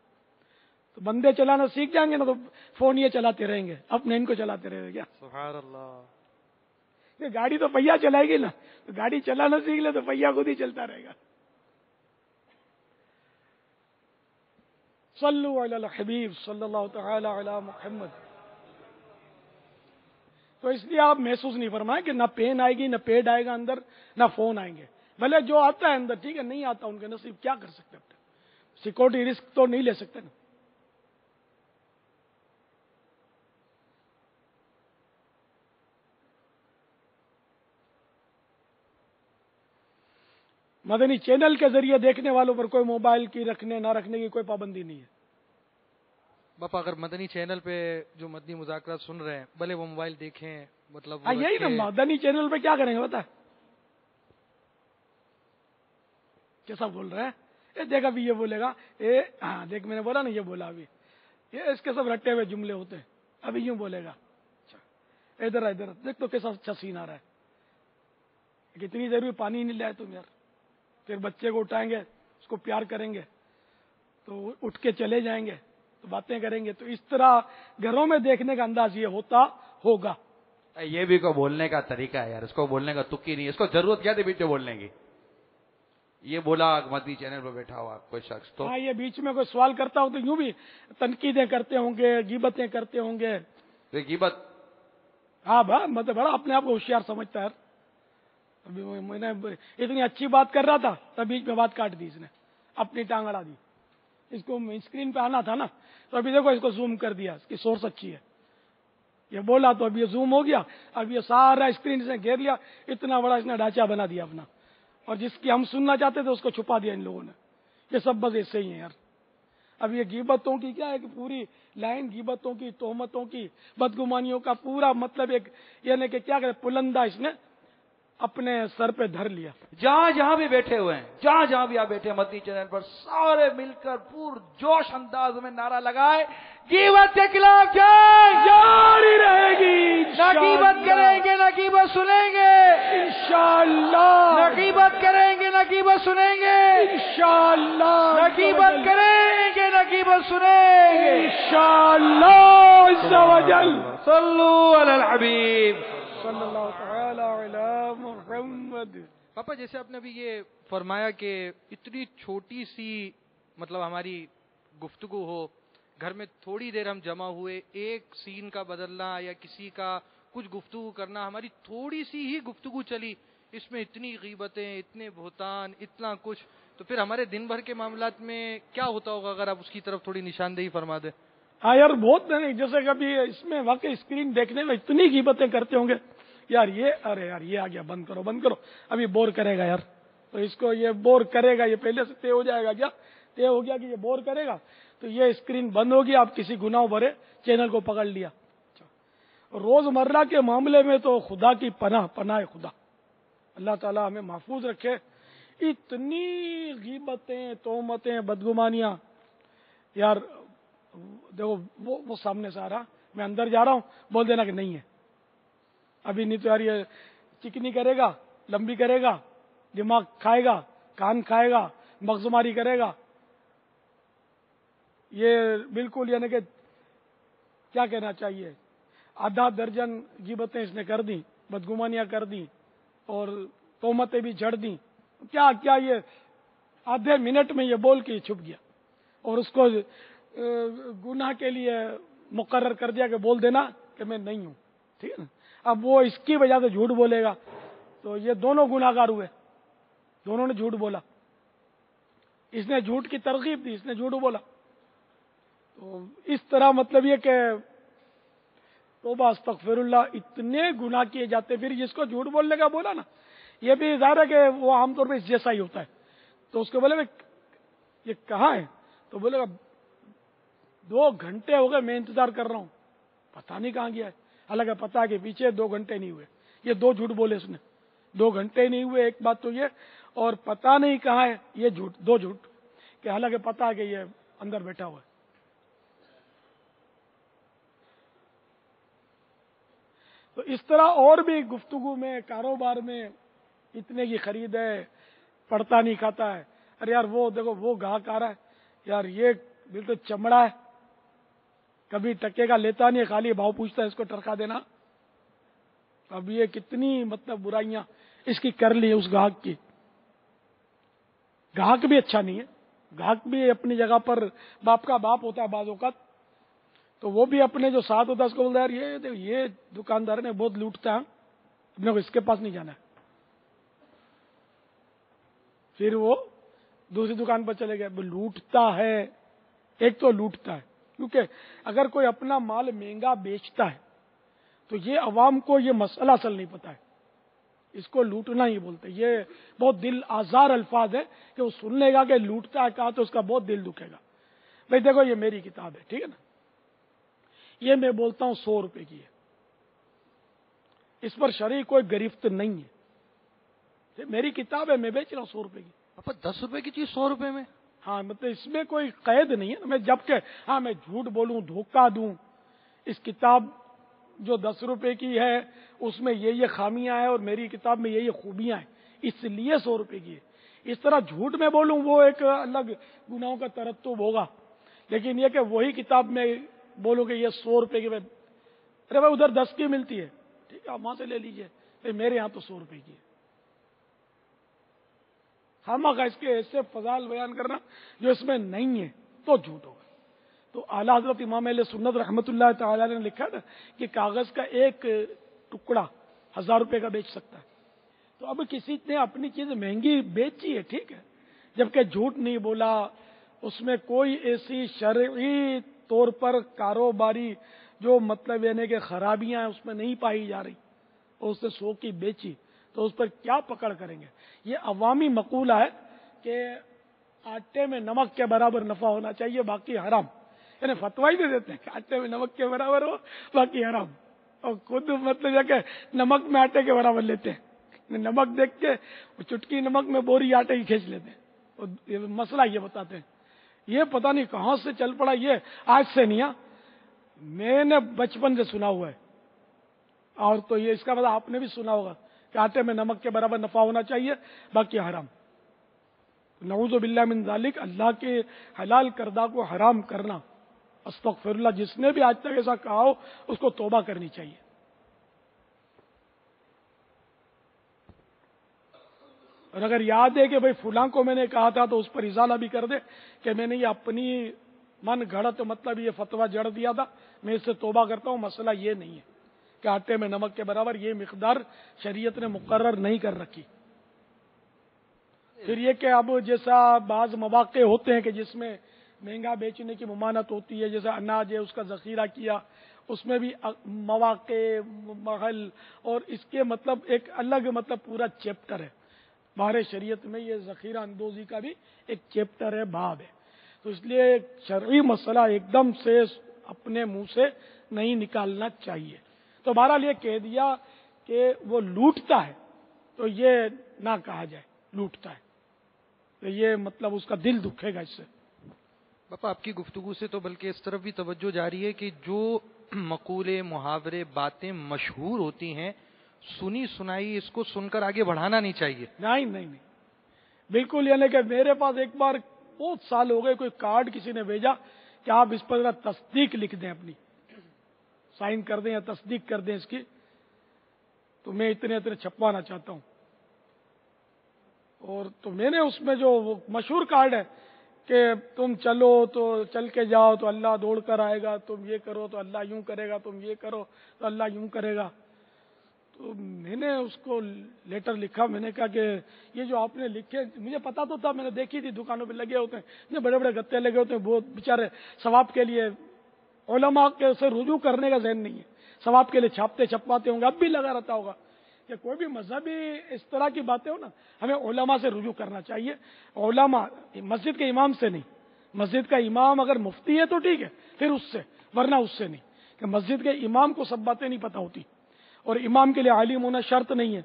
B: تو بندے چلانا سیکھ جائیں گے نا تو فون یہ چلاتے رہیں گے، اپنے ان کو چلاتے رہیں گے. کیا
D: سبحان اللہ.
B: یہ گاڑی تو پہیا چلائے گی نا، تو گاڑی چلانا سیکھ لے تو پہیا خود ہی چلتا رہے گا. صلو علی الحبیب صلی اللہ تعالی علی محمد. تو اس لیے آپ محسوس نہیں فرمائیں کہ نہ پین آئے گی، نہ پیڈ آئے گا اندر، نہ فون آئیں گے. بھلے جو آتا ہے اندر ٹھیک ہے، نہیں آتا ان کے نصیب، کیا کر سکتے ہیں. سیکورٹی رسک تو نہیں لے سکتے نا. مدنی چینل کے ذریعے دیکھنے والوں پر کوئی موبائل کی رکھنے نہ رکھنے کی کوئی پابندی نہیں ہے.
D: باپا اگر مدنی چینل پہ جو مدنی مذاکرات سن رہے ہیں، بھلے وہ موبائل دیکھیں، مطلب وہ
B: یہی نا،
D: رکھیں.
B: مدنی چینل پہ کیا کریں گے بتا؟ کیسا بول رہے ہیں؟ دیکھ ابھی یہ بولے گا، ہاں دیکھ میں نے بولا نا، یہ بولا ابھی، یہ اس کے سب رٹے ہوئے جملے ہوتے ہیں. ابھی یوں بولے گا، ادھر ادھر دیکھ تو کیسا اچھا سین آ رہا ہے. کتنی دیر بھی پانی نہیں لائے تم یار. پھر بچے کو اٹھائیں گے، اس کو پیار کریں گے تو اٹھ کے چلے جائیں گے، تو باتیں کریں گے. تو اس طرح گھروں میں دیکھنے کا انداز یہ ہوتا ہوگا.
C: یہ بھی کو بولنے کا طریقہ ہے یار، اس کو بولنے کا تکی نہیں. اس کو ضرورت کیا تھی بیچ میں بولنے کی؟ یہ بولا مدنی چینل پہ بیٹھا ہوا کوئی شخص تو
B: ہاں، یہ بیچ میں کوئی سوال کرتا ہو تو یوں بھی تنقیدیں کرتے ہوں گے، غیبتیں کرتے ہوں گے.
C: غیبت.
B: ہاں مطلب بڑا اپنے آپ کو ہوشیار سمجھتا ہے. ابھی میں نے اتنی اچھی بات کر رہا تھا، تب بیچ میں بات کاٹ دی اس نے، اپنی ٹانگ اڑا دی. اس کو اسکرین پہ آنا تھا نا، تو ابھی دیکھو اس کو زوم کر دیا، اس کی سورس اچھی ہے، یہ بولا تو اب یہ زوم ہو گیا، اب یہ سارا اسکرین سے گھیر لیا، اتنا بڑا اس نے ڈھانچہ بنا دیا اپنا، اور جس کی ہم سننا چاہتے تھے اس کو چھپا دیا ان لوگوں نے۔ یہ سب بس ایسے ہی ہیں یار۔ اب یہ غیبتوں کی کیا ہے کہ پوری لائن غیبتوں کی، تہمتوں کی، بدگمانیوں کا پورا مطلب ایک یعنی کہ کیا کہتے پلندہ اس نے اپنے سر پہ دھر لیا۔
C: جہاں جہاں بھی بیٹھے ہوئے ہیں، جہاں جہاں بھی آپ بیٹھے ہیں مدنی چینل پر، سارے مل کر پور جوش انداز میں نعرہ لگائے، غیبت کے خلاف جنگ
B: جاری رہے گی،
C: نہ غیبت کریں گے نہ غیبت سنیں گے،
B: انشاءاللہ
C: نہ غیبت کریں گے نہ غیبت سنیں گے،
B: انشاءاللہ
C: نہ غیبت کریں گے نہ غیبت سنیں گے،
B: انشاءاللہ عز و جل۔
C: صلو علی الحبیب۔
B: صلی اللہ تعالی علی محمد۔
D: پاپا جیسے آپ نے ابھی یہ فرمایا کہ اتنی چھوٹی سی مطلب ہماری گفتگو ہو، گھر میں تھوڑی دیر ہم جمع ہوئے، ایک سین کا بدلنا یا کسی کا کچھ گفتگو کرنا، ہماری تھوڑی سی ہی گفتگو چلی، اس میں اتنی غیبتیں، اتنے بہتان، اتنا کچھ، تو پھر ہمارے دن بھر کے معاملات میں کیا ہوتا ہوگا اگر آپ اس کی طرف تھوڑی نشاندہی فرما دیں؟
B: ہاں یار بہت نہیں، جیسے کبھی اس میں واقعی اسکرین دیکھنے میں اتنی غیبتیں کرتے ہوں گے یار، یہ ارے یار یہ آ گیا، بند کرو بند کرو، ابھی بور کرے گا یار، تو اس کو یہ بور کرے گا، یہ پہلے سے طے ہو جائے گا، کیا طے ہو گیا کہ یہ بور کرے گا، تو یہ اسکرین بند ہوگی، آپ کسی گناہ بھرے چینل کو پکڑ لیا۔ روزمرہ کے معاملے میں تو خدا کی پناہ خدا، اللہ تعالی ہمیں محفوظ رکھے۔ اتنی غیبتیں، تہمتیں، بدگمانیاں، یار دیکھو وہ سامنے سے آ رہا، میں اندر جا رہا ہوں، بول دینا کہ نہیں ہے ابھی، نہیں تو یار یہ چکنی کرے گا، لمبی کرے گا، دماغ کھائے گا، کان کھائے گا، مغزماری کرے گا، یہ بالکل یعنی کہ کیا کہنا چاہیے، آدھا درجن غیبتیں اس نے کر دی، بدگمانیاں کر دی، اور تہمتیں بھی جھڑ دی، کیا کیا یہ آدھے منٹ میں یہ بول کے چھپ گیا، اور اس کو گناہ کے لیے مقرر کر دیا کہ بول دینا کہ میں نہیں ہوں، ٹھیک ہے نا۔ اب وہ اس کی وجہ سے جھوٹ بولے گا، تو یہ دونوں گناہگار ہوئے، دونوں نے جھوٹ بولا، اس نے جھوٹ کی ترغیب دی، اس نے جھوٹ بولا، تو اس طرح مطلب یہ کہ توبہ استغفر اللہ، اتنے گناہ کیے جاتے، پھر جس کو جھوٹ بولنے کا بولا نا، یہ بھی ظاہر ہے کہ وہ عام طور پہ اس جیسا ہی ہوتا ہے، تو اس کو بولے یہ کہاں ہے، تو بولے گا 2 گھنٹے ہو گئے میں انتظار کر رہا ہوں، پتہ نہیں کہاں گیا ہے، حالانکہ پتا ہے کہ پیچھے 2 گھنٹے نہیں ہوئے، یہ 2 جھوٹ بولے اس نے، 2 گھنٹے نہیں ہوئے، ایک بات تو یہ، اور پتا نہیں کہاں ہے، یہ جھوٹ، 2 جھوٹ، کہ حالانکہ پتا ہے کہ یہ اندر بیٹھا ہوا ہے۔ تو اس طرح اور بھی گفتگو میں، کاروبار میں اتنے کی خرید ہے، پڑتا نہیں کھاتا ہے، ارے یار وہ دیکھو وہ گاہک آ رہا ہے، یار یہ بالکل چمڑا ہے، کبھی ٹکے کا لیتا نہیں، خالی بھاؤ پوچھتا ہے، اس کو ٹرکا دینا۔ اب یہ کتنی مطلب برائیاں اس کی کر لی اس گاہک کی۔ گاہک بھی اچھا نہیں ہے، گاہک بھی اپنی جگہ پر باپ کا باپ ہوتا ہے بعض اوقات، تو وہ بھی اپنے جو ساتھ ہوتا ہے اس کو بولتا ہے یار یہ دکاندار نے بہت لوٹتا ہے، اپنے کو اس کے پاس نہیں جانا ہے، پھر وہ دوسری دکان پر چلے گئے، لوٹتا ہے، ایک تو لوٹتا ہے، کیونکہ اگر کوئی اپنا مال مہنگا بیچتا ہے تو یہ عوام کو یہ مسئلہ اصل نہیں پتا ہے، اس کو لوٹنا ہی بولتے، یہ بہت دل آزار الفاظ ہے کہ وہ سن لے گا کہ لوٹتا ہے کہا تو اس کا بہت دل دکھے گا۔ بھائی دیکھو یہ میری کتاب ہے، ٹھیک ہے نا، یہ میں بولتا ہوں 100 روپے کی ہے، اس پر شرعی کوئی گرفت نہیں ہے، یہ میری کتاب ہے، میں بیچ رہا ہوں 100 روپے کی۔
D: پاپا 10 روپے کی چیز 100 روپے میں؟
B: ہاں مطلب اس میں کوئی قید نہیں ہے، میں جب کہ ہاں میں جھوٹ بولوں، دھوکہ دوں، اس کتاب جو 10 روپے کی ہے اس میں یہ خامیاں ہیں اور میری کتاب میں یہ خوبیاں ہیں، اس لیے 100 روپے کی ہے، اس طرح جھوٹ میں بولوں وہ ایک الگ گناہوں کا ترتب ہوگا، لیکن یہ کہ وہی کتاب میں بولوں کہ یہ 100 روپے کی، ارے بھائی ادھر 10 کی ملتی ہے، ٹھیک ہے آپ وہاں سے لے لیجئے، میرے یہاں تو 100 روپے کی ہے۔ ہم اس کے ایسے فضائل بیان کرنا جو اس میں نہیں ہے تو جھوٹ ہوگا۔ تو اعلیٰ حضرت امام اہل سنت رحمۃ اللہ تعالی نے لکھا نا کہ کاغذ کا ایک ٹکڑا 1000 روپے کا بیچ سکتا ہے، تو اب کسی نے اپنی چیز مہنگی بیچی ہے، ٹھیک ہے، جبکہ جھوٹ نہیں بولا، اس میں کوئی ایسی شرعی طور پر کاروباری جو مطلب یعنی کہ خرابیاں ہیں اس میں نہیں پائی جا رہی، اور اس نے 100 کی بیچی تو اس پر کیا پکڑ کریں گے؟ یہ عوامی مقولہ ہے کہ آٹے میں نمک کے برابر نفع ہونا چاہیے، باقی حرام. یعنی فتویٰ ہی دے دیتے ہیں کہ آٹے میں نمک کے برابر ہو باقی حرام، اور خود مطلب یہ کہ نمک میں آٹے کے برابر لیتے ہیں. نمک دیکھ کے چٹکی نمک میں بوری آٹے کی کھینچ لیتے ہیں. اور یہ مسئلہ یہ بتاتے ہیں. یہ پتہ نہیں کہاں سے چل پڑا، یہ آج سے نہیں ہے، میں نے بچپن سے سنا ہوا ہے. اور تو یہ اس کا مطلب آپ نے بھی سنا ہوگا کہ آٹے میں نمک کے برابر نفع ہونا چاہیے باقی حرام. نعوذ باللہ من ذالک، اللہ کے حلال کردہ کو حرام کرنا، استغفر اللہ. جس نے بھی آج تک ایسا کہا ہو اس کو توبہ کرنی چاہیے. اور اگر یاد ہے کہ بھئی فلاں کو میں نے کہا تھا تو اس پر ازالہ بھی کر دے کہ میں نے یہ اپنی من گھڑت مطلب یہ فتویٰ جڑ دیا تھا، میں اس سے توبہ کرتا ہوں. مسئلہ یہ نہیں ہے کہ آٹے میں نمک کے برابر، یہ مقدار شریعت نے مقرر نہیں کر رکھی. پھر یہ کہ اب جیسا بعض مواقع ہوتے ہیں کہ جس میں مہنگا بیچنے کی ممانعت ہوتی ہے، جیسے اناج ہے اس کا ذخیرہ کیا، اس میں بھی مواقع محل اور اس کے مطلب ایک الگ مطلب پورا چیپٹر ہے. بارے شریعت میں یہ ذخیرہ اندوزی کا بھی ایک چیپٹر ہے، باب ہے. تو اس لیے شرعی مسئلہ ایک دم سے اپنے منہ سے نہیں نکالنا چاہیے. تو بہرحال یہ کہہ دیا کہ وہ لوٹتا ہے تو یہ نہ کہا جائے لوٹتا ہے، تو یہ مطلب اس کا دل دکھے گا اس سے.
D: باپا آپ کی گفتگو سے تو بلکہ اس طرف بھی توجہ جاری ہے کہ جو مقولے محاورے باتیں مشہور ہوتی ہیں، سنی سنائی اس کو سن کر آگے بڑھانا نہیں چاہیے.
B: نہیں بالکل. یعنی کہ میرے پاس ایک بار بہت سال ہو گئے کوئی کارڈ کسی نے بھیجا کہ آپ اس پر تصدیق لکھ دیں، اپنی سائن کر دیں یا تصدیق کر دیں اس کی، تو میں اتنے چھپوانا چاہتا ہوں. اور تو میں نے اس میں جو وہ مشہور کارڈ ہے کہ تم چلو تو چل کے جاؤ تو اللہ دوڑ کر آئے گا، تم یہ کرو تو اللہ یوں کرے گا، تم یہ کرو تو اللہ یوں کرے گا. تو میں نے اس کو لیٹر لکھا، میں نے کہا کہ یہ جو آپ نے لکھے، مجھے پتا تو تھا، میں نے دیکھی تھی دکانوں پہ لگے ہوتے ہیں، اتنے بڑے بڑے گتے لگے ہوتے ہیں، بہت بیچارے ثواب کے لیے علماء کے سے رجوع کرنے کا ذہن نہیں ہے، ثواب کے لیے چھاپتے چھپواتے ہوں گے، اب بھی لگا رہتا ہوگا. کہ کوئی بھی مذہبی اس طرح کی باتیں ہو نا، ہمیں علماء سے رجوع کرنا چاہیے. علماء مسجد کے امام سے نہیں. مسجد کا امام اگر مفتی ہے تو ٹھیک ہے، پھر اس سے، ورنہ اس سے نہیں. کہ مسجد کے امام کو سب باتیں نہیں پتہ ہوتی، اور امام کے لیے عالم ہونا شرط نہیں ہے،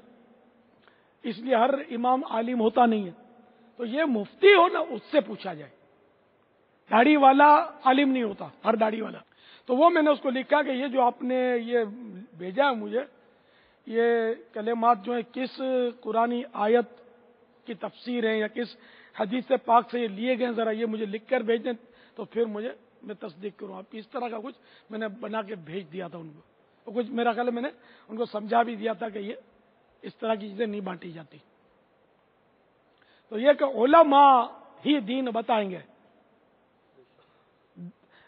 B: اس لیے ہر امام عالم ہوتا نہیں ہے. تو یہ مفتی ہو نا، اس سے پوچھا جائے. داڑھی والا عالم نہیں ہوتا، ہر داڑھی والا. تو وہ میں نے اس کو لکھا کہ یہ جو آپ نے یہ بھیجا ہے مجھے، یہ کلمات جو ہیں کس قرآنی آیت کی تفسیر ہیں یا کس حدیث پاک سے یہ لیے گئے ہیں، ذرا یہ مجھے لکھ کر بھیج دیں تو پھر میں تصدیق کروں آپ کی. اس طرح کا کچھ میں نے بنا کے بھیج دیا تھا ان کو. اور کچھ میرا خیال ہے میں نے ان کو سمجھا بھی دیا تھا کہ یہ اس طرح کی چیزیں نہیں بانٹی جاتی. تو یہ کہ علماء ہی دین بتائیں گے،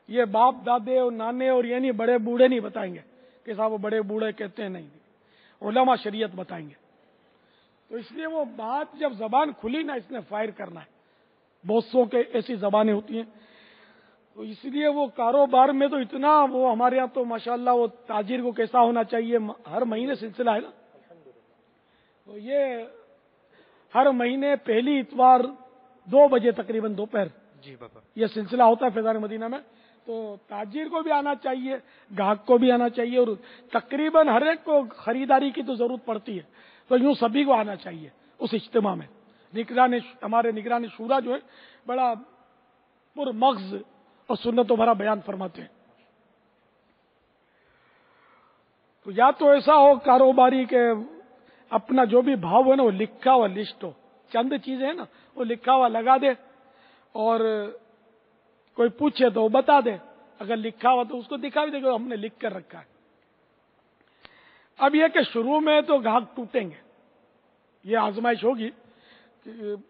B: یہ باپ دادے اور نانے اور یہ نہیں بڑے بوڑھے نہیں بتائیں گے کہ صاحب وہ بڑے بوڑھے کہتے ہیں، نہیں، علماء شریعت بتائیں گے. تو اس لیے وہ بات جب زبان کھلی نا، اس نے فائر کرنا ہے. بہت سو کے ایسی زبانیں ہوتی ہیں، تو اس لیے وہ کاروبار میں تو اتنا وہ ہمارے یہاں تو ماشاءاللہ وہ تاجر کو کیسا ہونا چاہیے، ہر مہینے سلسلہ ہے نا. تو یہ ہر مہینے پہلی اتوار 2 بجے تقریباً دوپہر
D: جی باپا
B: یہ سلسلہ ہوتا ہے فیضان مدینہ میں. تو تاجر کو بھی آنا چاہیے، گاہک کو بھی آنا چاہیے، اور تقریباً ہر ایک کو خریداری کی تو ضرورت پڑتی ہے، تو یوں سبھی کو آنا چاہیے اس اجتماع میں. ہمارے نگران شورا جو ہے بڑا پر مغز اور سنتوں بھرا بیان فرماتے ہیں. تو یا تو ایسا ہو کاروباری کے اپنا جو بھی بھاؤ ہے نا وہ لکھا ہوا لسٹ ہو، چند چیزیں ہیں نا وہ لکھا ہوا لگا دے، اور کوئی پوچھے تو وہ بتا دے، اگر لکھا ہوا تو اس کو دکھا بھی دے کہ ہم نے لکھ کر رکھا ہے. اب یہ کہ شروع میں تو گاہک ٹوٹیں گے، یہ آزمائش ہوگی،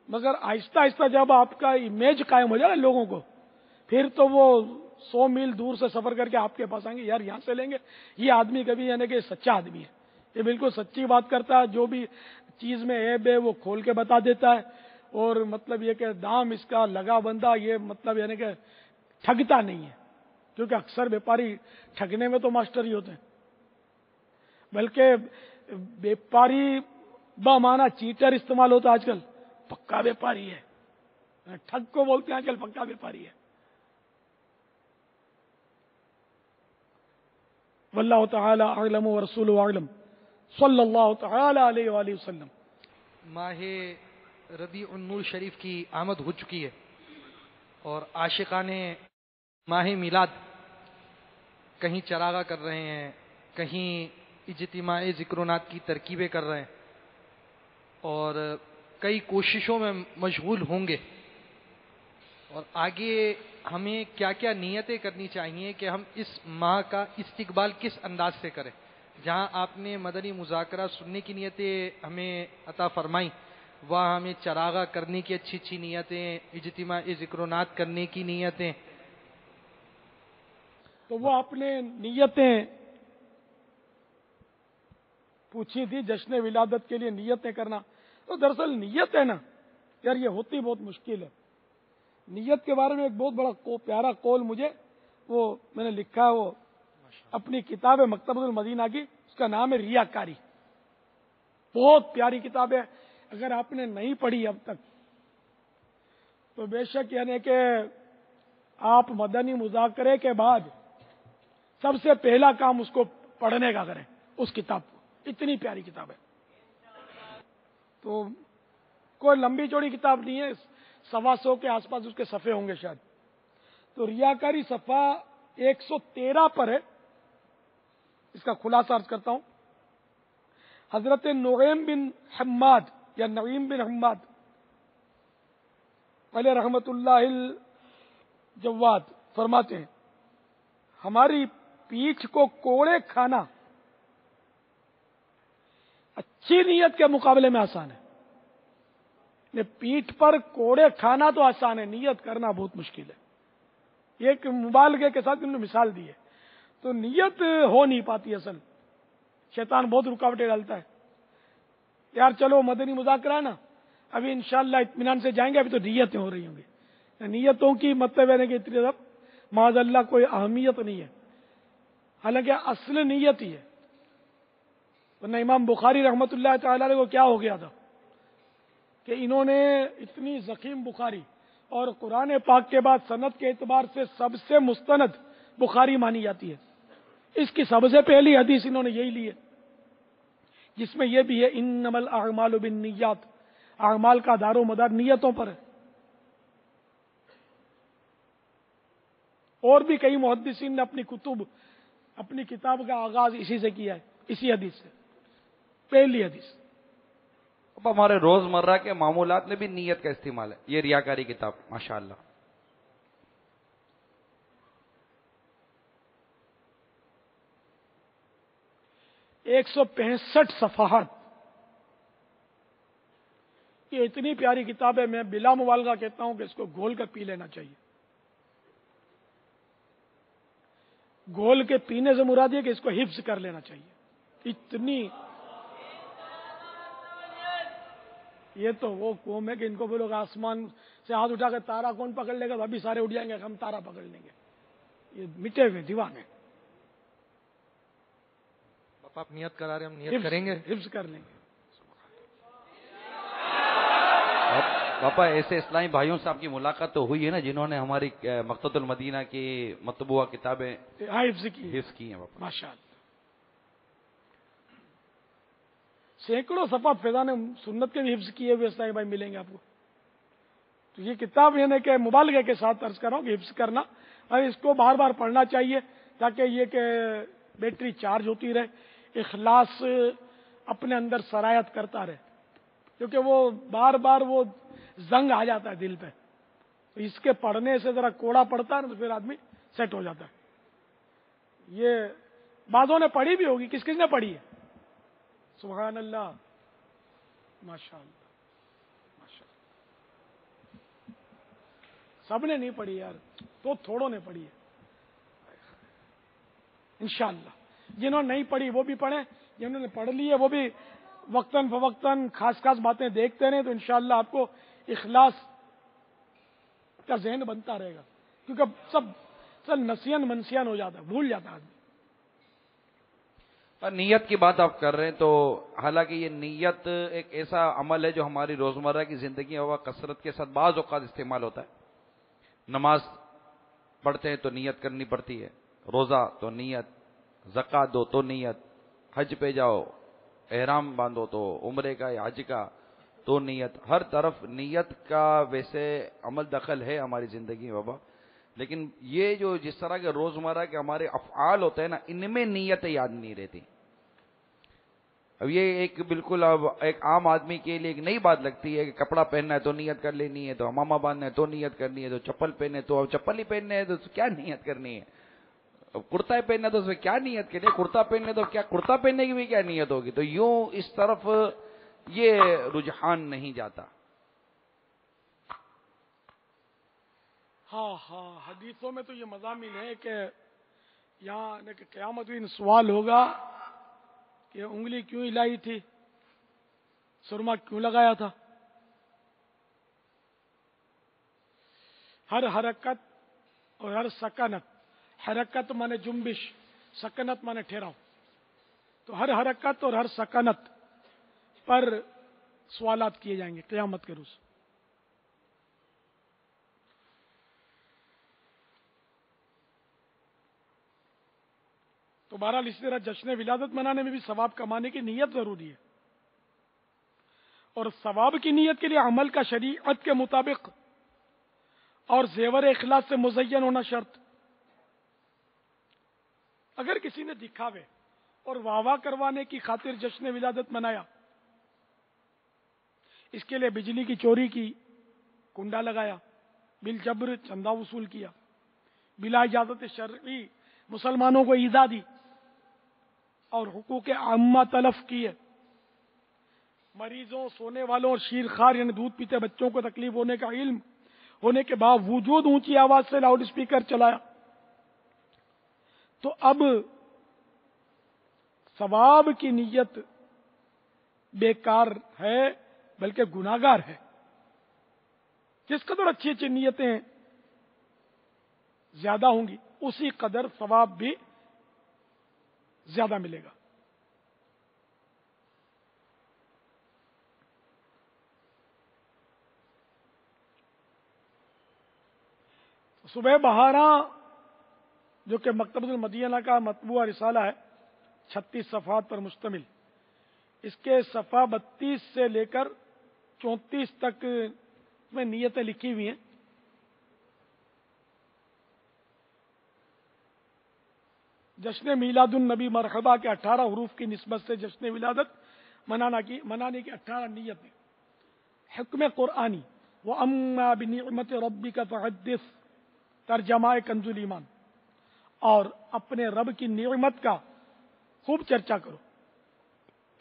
B: مگر آہستہ آہستہ جب آپ کا امیج قائم ہو جائے لوگوں کو، پھر تو وہ 100 میل دور سے سفر کر کے آپ کے پاس آئیں گے، یار یہاں سے لیں گے، یہ آدمی کبھی یعنی کہ سچا آدمی ہے، یہ بالکل سچی بات کرتا ہے، جو بھی چیز میں عیب ہے وہ کھول کے بتا دیتا ہے، اور مطلب یہ کہ دام اس کا لگا بندہ، یہ مطلب یعنی کہ ٹھگتا نہیں ہے، کیونکہ اکثر بیپاری ٹھگنے میں تو ماسٹر ہی ہوتے ہیں، بلکہ بیپاری بمانا چیٹر استعمال ہوتا آج کل، پکا بیپاری ہے، ٹھگ کو بولتے ہیں آج کل پکا بیپاری ہے۔ واللہ تعالی اعلم ورسولہ اعلم، صلی اللہ تعالی علیہ وآلہ وسلم۔
D: ماہ ربیع النور شریف کی آمد ہو چکی ہے اور عاشقان ماہ میلاد کہیں چراغاں کر رہے ہیں، کہیں اجتماع ذکر و نات کی ترکیبیں کر رہے ہیں اور کئی کوششوں میں مشغول ہوں گے، اور آگے ہمیں کیا کیا نیتیں کرنی چاہیے کہ ہم اس ماہ کا استقبال کس انداز سے کریں۔ جہاں آپ نے مدنی مذاکرہ سننے کی نیتیں ہمیں عطا فرمائیں، وہاں ہمیں چراغاں کرنے کی اچھی اچھی نیتیں، اجتماع ذکر و نات کرنے کی نیتیں،
B: تو وہ آپ نے نیتیں پوچھی تھی جشن ولادت کے لیے نیتیں کرنا، تو دراصل نیت ہے نا یار، یہ ہوتی بہت مشکل ہے۔ نیت کے بارے میں ایک بہت بڑا پیارا قول مجھے وہ میں نے لکھا ہے، وہ اپنی کتاب ہے مکتبۃ المدینہ کی، اس کا نام ہے ریاکاری، بہت پیاری کتاب ہے، اگر آپ نے نہیں پڑھی اب تک تو بے شک یعنی کہ آپ مدنی مذاکرے کے بعد سب سے پہلا کام اس کو پڑھنے کا کریں، اس کتاب کو، اتنی پیاری کتاب ہے۔ تو کوئی لمبی چوڑی کتاب نہیں ہے، 125 کے آس پاس اس کے صفحے ہوں گے شاید۔ تو ریاکاری صفحہ 113 پر ہے، اس کا خلاصہ عرض کرتا ہوں۔ حضرت نعیم بن حماد یا نعیم بن حماد علیہ رحمت اللہ الجواد فرماتے ہیں، ہماری پیٹھ کو کوڑے کھانا اچھی نیت کے مقابلے میں آسان ہے۔ پیٹھ پر کوڑے کھانا تو آسان ہے، نیت کرنا بہت مشکل ہے۔ ایک مبالغے کے ساتھ انہوں نے مثال دی ہے، تو نیت ہو نہیں پاتی، اصل شیطان بہت رکاوٹیں ڈالتا ہے۔ یار چلو مدنی مذاکرہ ہے نا، ابھی انشاءاللہ اطمینان سے جائیں گے، ابھی تو نیتیں ہو رہی ہوں گی۔ نیتوں کی مطلب ہے کہ اتنی طرف معاذ اللہ کوئی اہمیت نہیں ہے، حالانکہ اصل نیت ہی ہے۔ ورنہ امام بخاری رحمت اللہ تعالی علیہ کو کیا ہو گیا تھا کہ انہوں نے اتنی ضخیم بخاری، اور قرآن پاک کے بعد سند کے اعتبار سے سب سے مستند بخاری مانی جاتی ہے، اس کی سب سے پہلی حدیث انہوں نے یہی لی ہے، جس میں یہ بھی ہے انما الاعمال بالنیات، اعمال کا دار و مدار نیتوں پر ہے۔ اور بھی کئی محدثین نے اپنی کتاب کا آغاز اسی سے کیا ہے، اسی حدیث سے، پہلی حدیث۔
C: اب ہمارے روزمرہ کے معمولات میں بھی نیت کا استعمال ہے، یہ ریاکاری کتاب ماشاءاللہ۔
B: 165 صفحات، یہ اتنی پیاری کتاب ہے، میں بلا مبالغہ کہتا ہوں کہ اس کو گھول کر پی لینا چاہیے۔ گھول کے پینے سے مراد یہ کہ اس کو حفظ کر لینا چاہیے، اتنی۔ یہ تو وہ قوم ہے کہ ان کو بولو کہ آسمان سے ہاتھ اٹھا کے تارا کون پکڑ لے گا، ابھی سارے اٹھ جائیں گے، ہم تارا پکڑ لیں گے، یہ مٹے ہوئے دیوانے۔
D: آپ نیت کرا رہے ہیں، ہم نیت کریں گے،
B: حفظ کر لیں گے۔
C: پاپا ایسے اسلامی بھائیوں سے آپ کی ملاقات تو ہوئی ہے نا جنہوں نے ہماری مکتبۃ المدینہ کی مطبوعہ کتابیں
B: حفظ
C: کی ہیں پاپا،
B: ماشاء اللہ۔ سینکڑوں صفحات فیضان سنت کے بھی حفظ کیے ہوئے اسلامی بھائی ملیں گے آپ کو۔ تو یہ کتاب یعنی کہ مبالغے کے ساتھ عرض کر رہا ہوں کہ حفظ کرنا، اور اس کو بار بار پڑھنا چاہیے تاکہ یہ کہ بیٹری چارج ہوتی رہے، اخلاص اپنے اندر سرایت کرتا رہے، کیونکہ وہ بار بار وہ زنگ آ جاتا ہے دل پہ، تو اس کے پڑھنے سے ذرا کوڑا پڑتا ہے نا، تو پھر آدمی سیٹ ہو جاتا ہے۔ یہ بعضوں نے پڑھی بھی ہوگی، کس کس نے پڑھی ہے؟ سبحان اللہ، ماشاء اللہ، ماشاء اللہ۔ سب نے نہیں پڑھی یار، تو تھوڑوں نے پڑھی ہے انشاءاللہ۔ جنہوں نے نہیں پڑھی وہ بھی پڑھیں، جنہوں نے پڑھ لی ہے وہ بھی وقتاً فوقتاً خاص خاص باتیں دیکھتے رہیں، تو انشاءاللہ آپ کو اخلاص کا ذہن بنتا رہے گا، کیونکہ سب نسین منسیان ہو جاتا ہے، بھول جاتا ہے آدمی۔
C: نیت کی بات آپ کر رہے ہیں، تو حالانکہ یہ نیت ایک ایسا عمل ہے جو ہماری روزمرہ کی زندگی میں کثرت کے ساتھ بعض اوقات استعمال ہوتا ہے۔ نماز پڑھتے ہیں تو نیت کرنی پڑتی ہے، روزہ تو نیت، زکوٰۃ دو تو نیت، حج پہ جاؤ، احرام باندھو تو عمرے کا یا حج کا تو نیت، ہر طرف نیت کا ویسے عمل دخل ہے ہماری زندگی میں بابا، لیکن یہ جو جس طرح کے روزمرہ کے ہمارے افعال ہوتے ہیں نا، ان میں نیتیں یاد نہیں رہتی۔ اب یہ ایک بالکل اب ایک عام آدمی کے لیے ایک نئی بات لگتی ہے کہ کپڑا پہننا ہے تو نیت کر لینی ہے، تو امامہ باندھنا ہے تو نیت کرنی ہے، تو چپل پہننے تو اب چپل ہی پہننے ہے تو کیا نیت کرنی ہے، اب کرتا پہننا تو اس میں کیا نیت کرنی ہے، کرتا پہننے تو کیا کرتا پہننے کی بھی کیا نیت ہوگی، تو یوں اس طرف یہ رجحان نہیں جاتا۔
B: ہاں ہاں، حدیثوں میں تو یہ مضامین ہے کہ یہاں کہ قیامت دن سوال ہوگا کہ انگلی کیوں ہلائی تھی، سرما کیوں لگایا تھا۔ ہر حرکت اور ہر سکنت، حرکت مانے جنبش، سکنت مانے ٹھہراؤ، تو ہر حرکت اور ہر سکنت پر سوالات کیے جائیں گے قیامت کے روز۔ تو بہرحال اسی طرح جشن ولادت منانے میں بھی ثواب کمانے کی نیت ضروری ہے، اور ثواب کی نیت کے لیے عمل کا شریعت کے مطابق اور زیور اخلاص سے مزین ہونا شرط۔ اگر کسی نے دکھاوے اور واہ واہ کروانے کی خاطر جشن ولادت منایا، اس کے لیے بجلی کی چوری کی، کنڈا لگایا، بالجبر چندہ وصول کیا، بلا اجازت شرعی مسلمانوں کو ایذا دی اور حقوق عامہ تلف کیے، مریضوں، سونے والوں اور شیرخوار یعنی دودھ پیتے بچوں کو تکلیف ہونے کا علم ہونے کے باوجود اونچی آواز سے لاؤڈ اسپیکر چلایا، تو اب ثواب کی نیت بیکار ہے بلکہ گناہگار ہے۔ جس قدر اچھی اچھی نیتیں زیادہ ہوں گی اسی قدر ثواب بھی زیادہ ملے گا۔ صبح بہارا جو کہ مکتبۃ المدینہ کا مطبوعہ رسالہ ہے، 36 صفحات پر مشتمل، اس کے صفحہ 32 سے لے کر 34 تک میں نیتیں لکھی ہوئی ہیں۔ جشن میلاد النبی مرحبا کے 18 حروف کی نسبت سے جشن ولادت منانے کی 18 نیتیں۔ حکم قرآنی وَأَمَّا بِنِعْمَةِ رَبِّكَ فَحَدِّثْ، ترجمہ کنز الایمان، اور اپنے رب کی نعمت کا خوب چرچا کرو،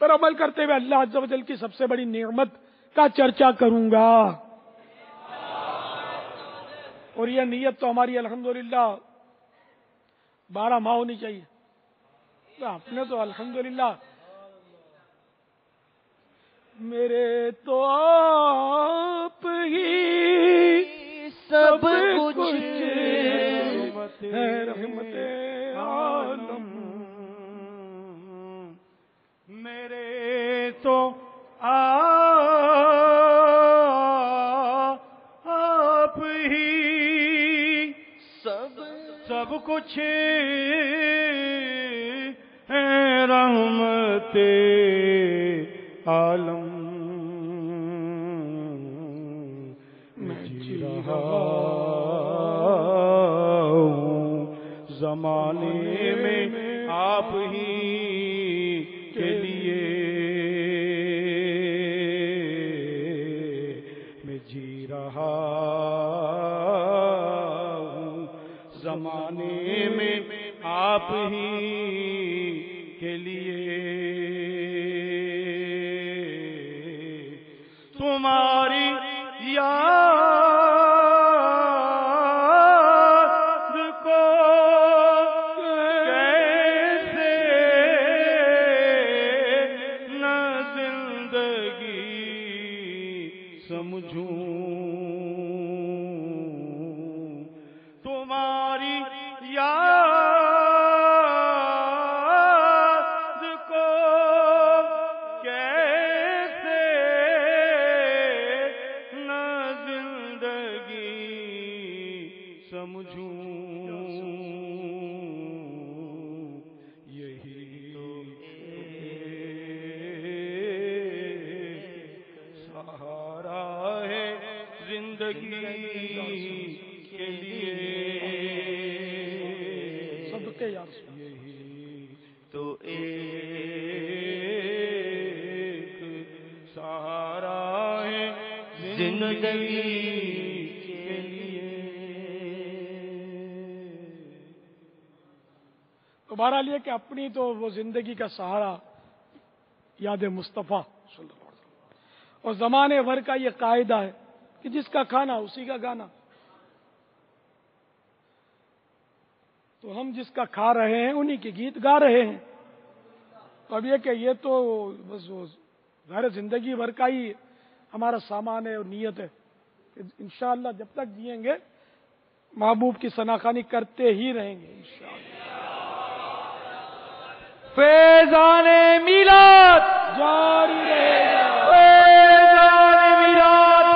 B: پر عمل کرتے ہوئے اللہ عز و جل کی سب سے بڑی نعمت کا چرچا کروں گا۔ اور یہ نیت تو ہماری الحمدللہ 12 ماہ ہونی چاہیے۔ تو آپ نے تو الحمدللہ میرے تو آپ ہی
A: سب کچھ
B: ہے، رحمت عالم،
A: میرے تو آپ ہی سب کچھ ہے، رحمت عالم، میں جی رہا ہوں زمانے میں آپ ہی کے لیے، میں جی رہا ہوں زمانے میں آپ ہی کے لیے، تمہاری یاد کو کیسے نہ زندگی سمجھوں،
B: سمجھوں یہی سہارا ہے زندگی کے لیے. صدقے یا رسول. یہی تو ایک سہارا ہے زندگی کے لیے. تو بہرحال یہ کہ اپنی تو وہ زندگی کا سہارا یاد مصطفیٰ صلی اللہ علیہ وسلم، اور زمانے بھر کا یہ قاعدہ ہے کہ جس کا کھانا اسی کا گانا. تو ہم جس کا کھا رہے ہیں انہی کے گیت گا رہے ہیں. تو اب یہ کہ یہ تو بس ظاہر زندگی بھر کا ہی ہمارا سامان ہے اور نیت ہے کہ انشاءاللہ جب تک جئیں گے محبوب کی ثناخوانی کرتے ہی رہیں گے انشاءاللہ.
C: فیضان میلاد
B: جاری رہے گا.
C: فیضان میلاد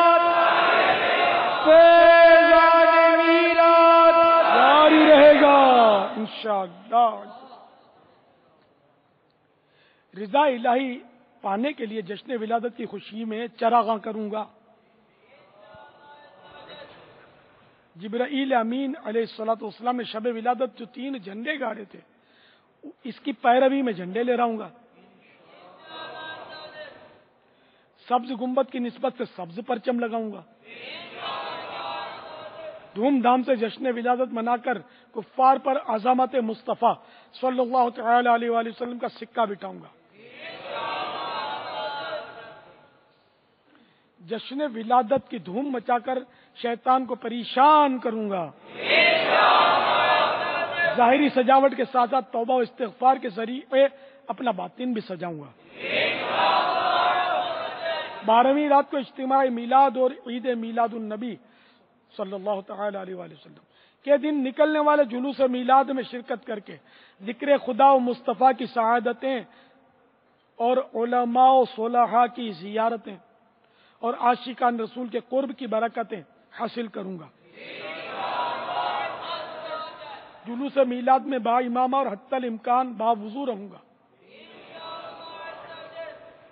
C: فیضان میلاد
B: جاری رہے گا انشاءاللہ. رضا الہی پانے کے لیے جشن ولادت کی خوشی میں چراغاں کروں گا. جبرائیل امین علیہ الصلوۃ والسلام نے شب ولادت جو 3 جھنڈے گاڑے تھے اس کی پیروی میں جھنڈے لے رہا ہوں گا. سبز گنبد کی نسبت سے سبز پرچم لگاؤں گا. دھوم دھام سے جشن ولادت منا کر کفار پر عظمت مصطفیٰ صلی اللہ تعالی علیہ وآلہ وسلم کا سکہ بٹھاؤں گا. جشن ولادت کی دھوم مچا کر شیطان کو پریشان کروں گا. ظاہری سجاوٹ کے ساتھ ساتھ توبہ و استغفار کے ذریعے اپنا باطن بھی سجاؤں گا. 12ویں رات کو اجتماعی میلاد اور عید میلاد النبی صلی اللہ تعالی علیہ وآلہ وسلم کے دن نکلنے والے جلوس میلاد میں شرکت کر کے ذکر خدا و مصطفیٰ کی سعادتیں اور علماء و صلحاء کی زیارتیں اور عاشقان رسول کے قرب کی برکتیں حاصل کروں گا. جلوس میلاد میں با امامہ اور حتی الامکان باوضو رہوں گا.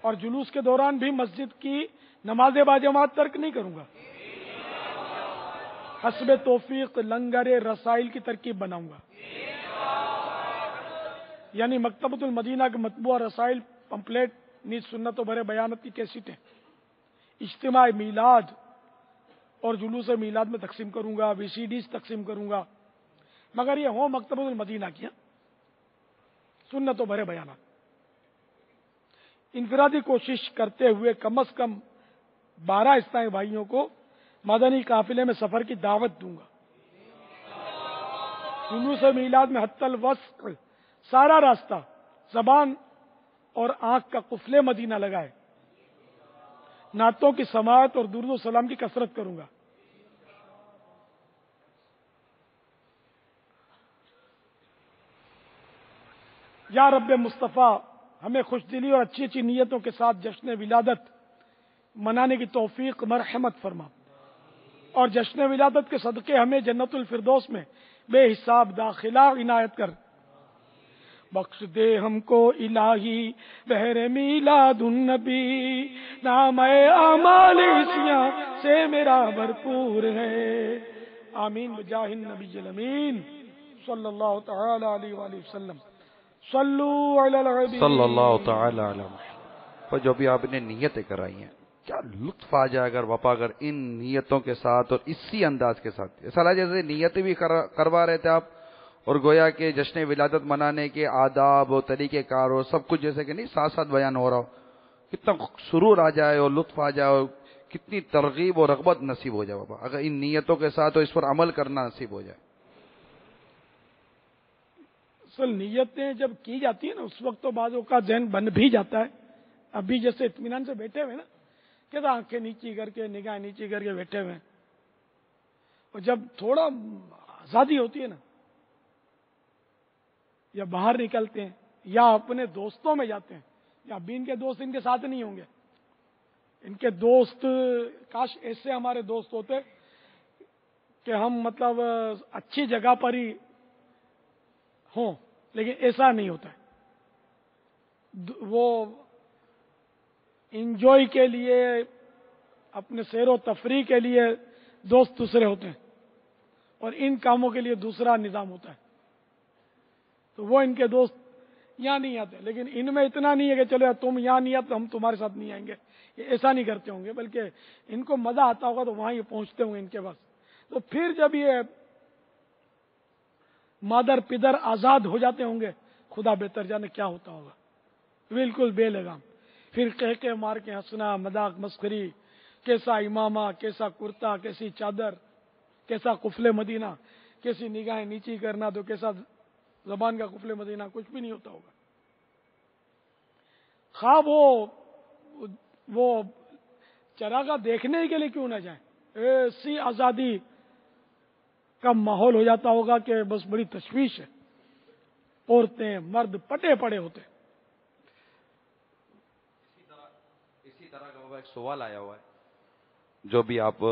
B: اور جلوس کے دوران بھی مسجد کی نماز باجماعت ترک نہیں کروں گا. حسب توفیق لنگر رسائل کی ترکیب بناؤں گا. یعنی مکتبۃ المدینہ کے مطبوعہ رسائل، پمپلیٹ، نیز سنت و بر بیانت کی کیسٹیں اجتماع میلاد اور جلوس میلاد میں تقسیم کروں گا. VCDs تقسیم کروں گا، مگر یہ ہوں مکتبۃ المدینہ کی سنت و بر بیانات. انفرادی کوشش کرتے ہوئے کم از کم 12 اسلامی بھائیوں کو مدنی قافلے میں سفر کی دعوت دوں گا. جلوس میلاد میں حتی الوصف سارا راستہ زبان اور آنکھ کا قفل مدینہ لگائے نعتوں کی سماعت اور درود و سلام کی کثرت کروں گا. یا رب مصطفیٰ ہمیں خوش دلی اور اچھی اچھی نیتوں کے ساتھ جشن ولادت منانے کی توفیق مرحمت فرما، اور جشن ولادت کے صدقے ہمیں جنت الفردوس میں بے حساب داخلہ عنایت کر. بخش دے ہم کو الہی بہر میلاد النبی، نام اعمال اسیاں سے میرا بھرپور ہے. آمین بجاہ النبی الامین صلی اللہ تعالی علیہ وآلہ وسلم. صلو علی الحبیب
C: صلی اللہ تعالی علی محمد. پر جو بھی آپ نے نیتیں کرائی ہیں، کیا لطف آ جائے اگر وفا اگر ان نیتوں کے ساتھ اور اسی انداز کے ساتھ ایسا لگا جیسے نیتیں بھی کروا رہے تھے آپ، اور گویا کہ جشن ولادت منانے کے آداب اور طریقہ کار اور سب کچھ جیسے کہ نہیں ساتھ ساتھ بیان ہو رہا ہو. کتنا سرور آ جائے اور لطف آ جائے اور کتنی ترغیب اور رغبت نصیب ہو جائے بابا اگر ان نیتوں کے ساتھ اور اس پر عمل کرنا نصیب ہو جائے.
B: اصل نیتیں جب کی جاتی ہیں نا اس وقت تو بعضوں کا ذہن بن بھی جاتا ہے. ابھی جیسے اطمینان سے بیٹھے ہوئے نا کہ آنکھیں نیچی کر کے نگاہ نیچی کر کے بیٹھے ہوئے، اور جب تھوڑا آزادی ہوتی ہے نا، یا باہر نکلتے ہیں یا اپنے دوستوں میں جاتے ہیں، یا ابھی ان کے دوست ان کے ساتھ نہیں ہوں گے، ان کے دوست کاش ایسے ہمارے دوست ہوتے کہ ہم مطلب اچھی جگہ پر ہی ہوں، لیکن ایسا نہیں ہوتا ہے. وہ انجوائے کے لیے، اپنے سیر و تفریح کے لیے دوست دوسرے ہوتے ہیں، اور ان کاموں کے لیے دوسرا نظام ہوتا ہے. تو وہ ان کے دوست یہاں نہیں آتے، لیکن ان میں اتنا نہیں ہے کہ چلو تم یہاں نہیں آتے ہم تمہارے ساتھ نہیں آئیں گے، یہ ایسا نہیں کرتے ہوں گے، بلکہ ان کو مزہ آتا ہوگا تو وہاں یہ پہنچتے ہوں گے ان کے پاس. تو پھر جب یہ مادر پدر آزاد ہو جاتے ہوں گے، خدا بہتر جانے کیا ہوتا ہوگا، بالکل بے لگام. پھر کہہ مار کے ہنسنا، مذاق مسخری، کیسا امامہ، کیسا کرتا، کیسی چادر، کیسا قفل مدینہ، کیسی نگاہیں نیچی کرنا، تو کیسا زبان کا قفل مدینہ، کچھ بھی نہیں ہوتا ہوگا. خواب وہ چراغاہ دیکھنے کے لیے کیوں نہ جائیں، ایسی آزادی کا ماحول ہو جاتا ہوگا کہ بس بڑی تشویش ہے. عورتیں مرد پٹے پڑے ہوتے ہیں.
C: اسی طرح کا بابا ایک سوال آیا ہوا ہے، جو بھی آپ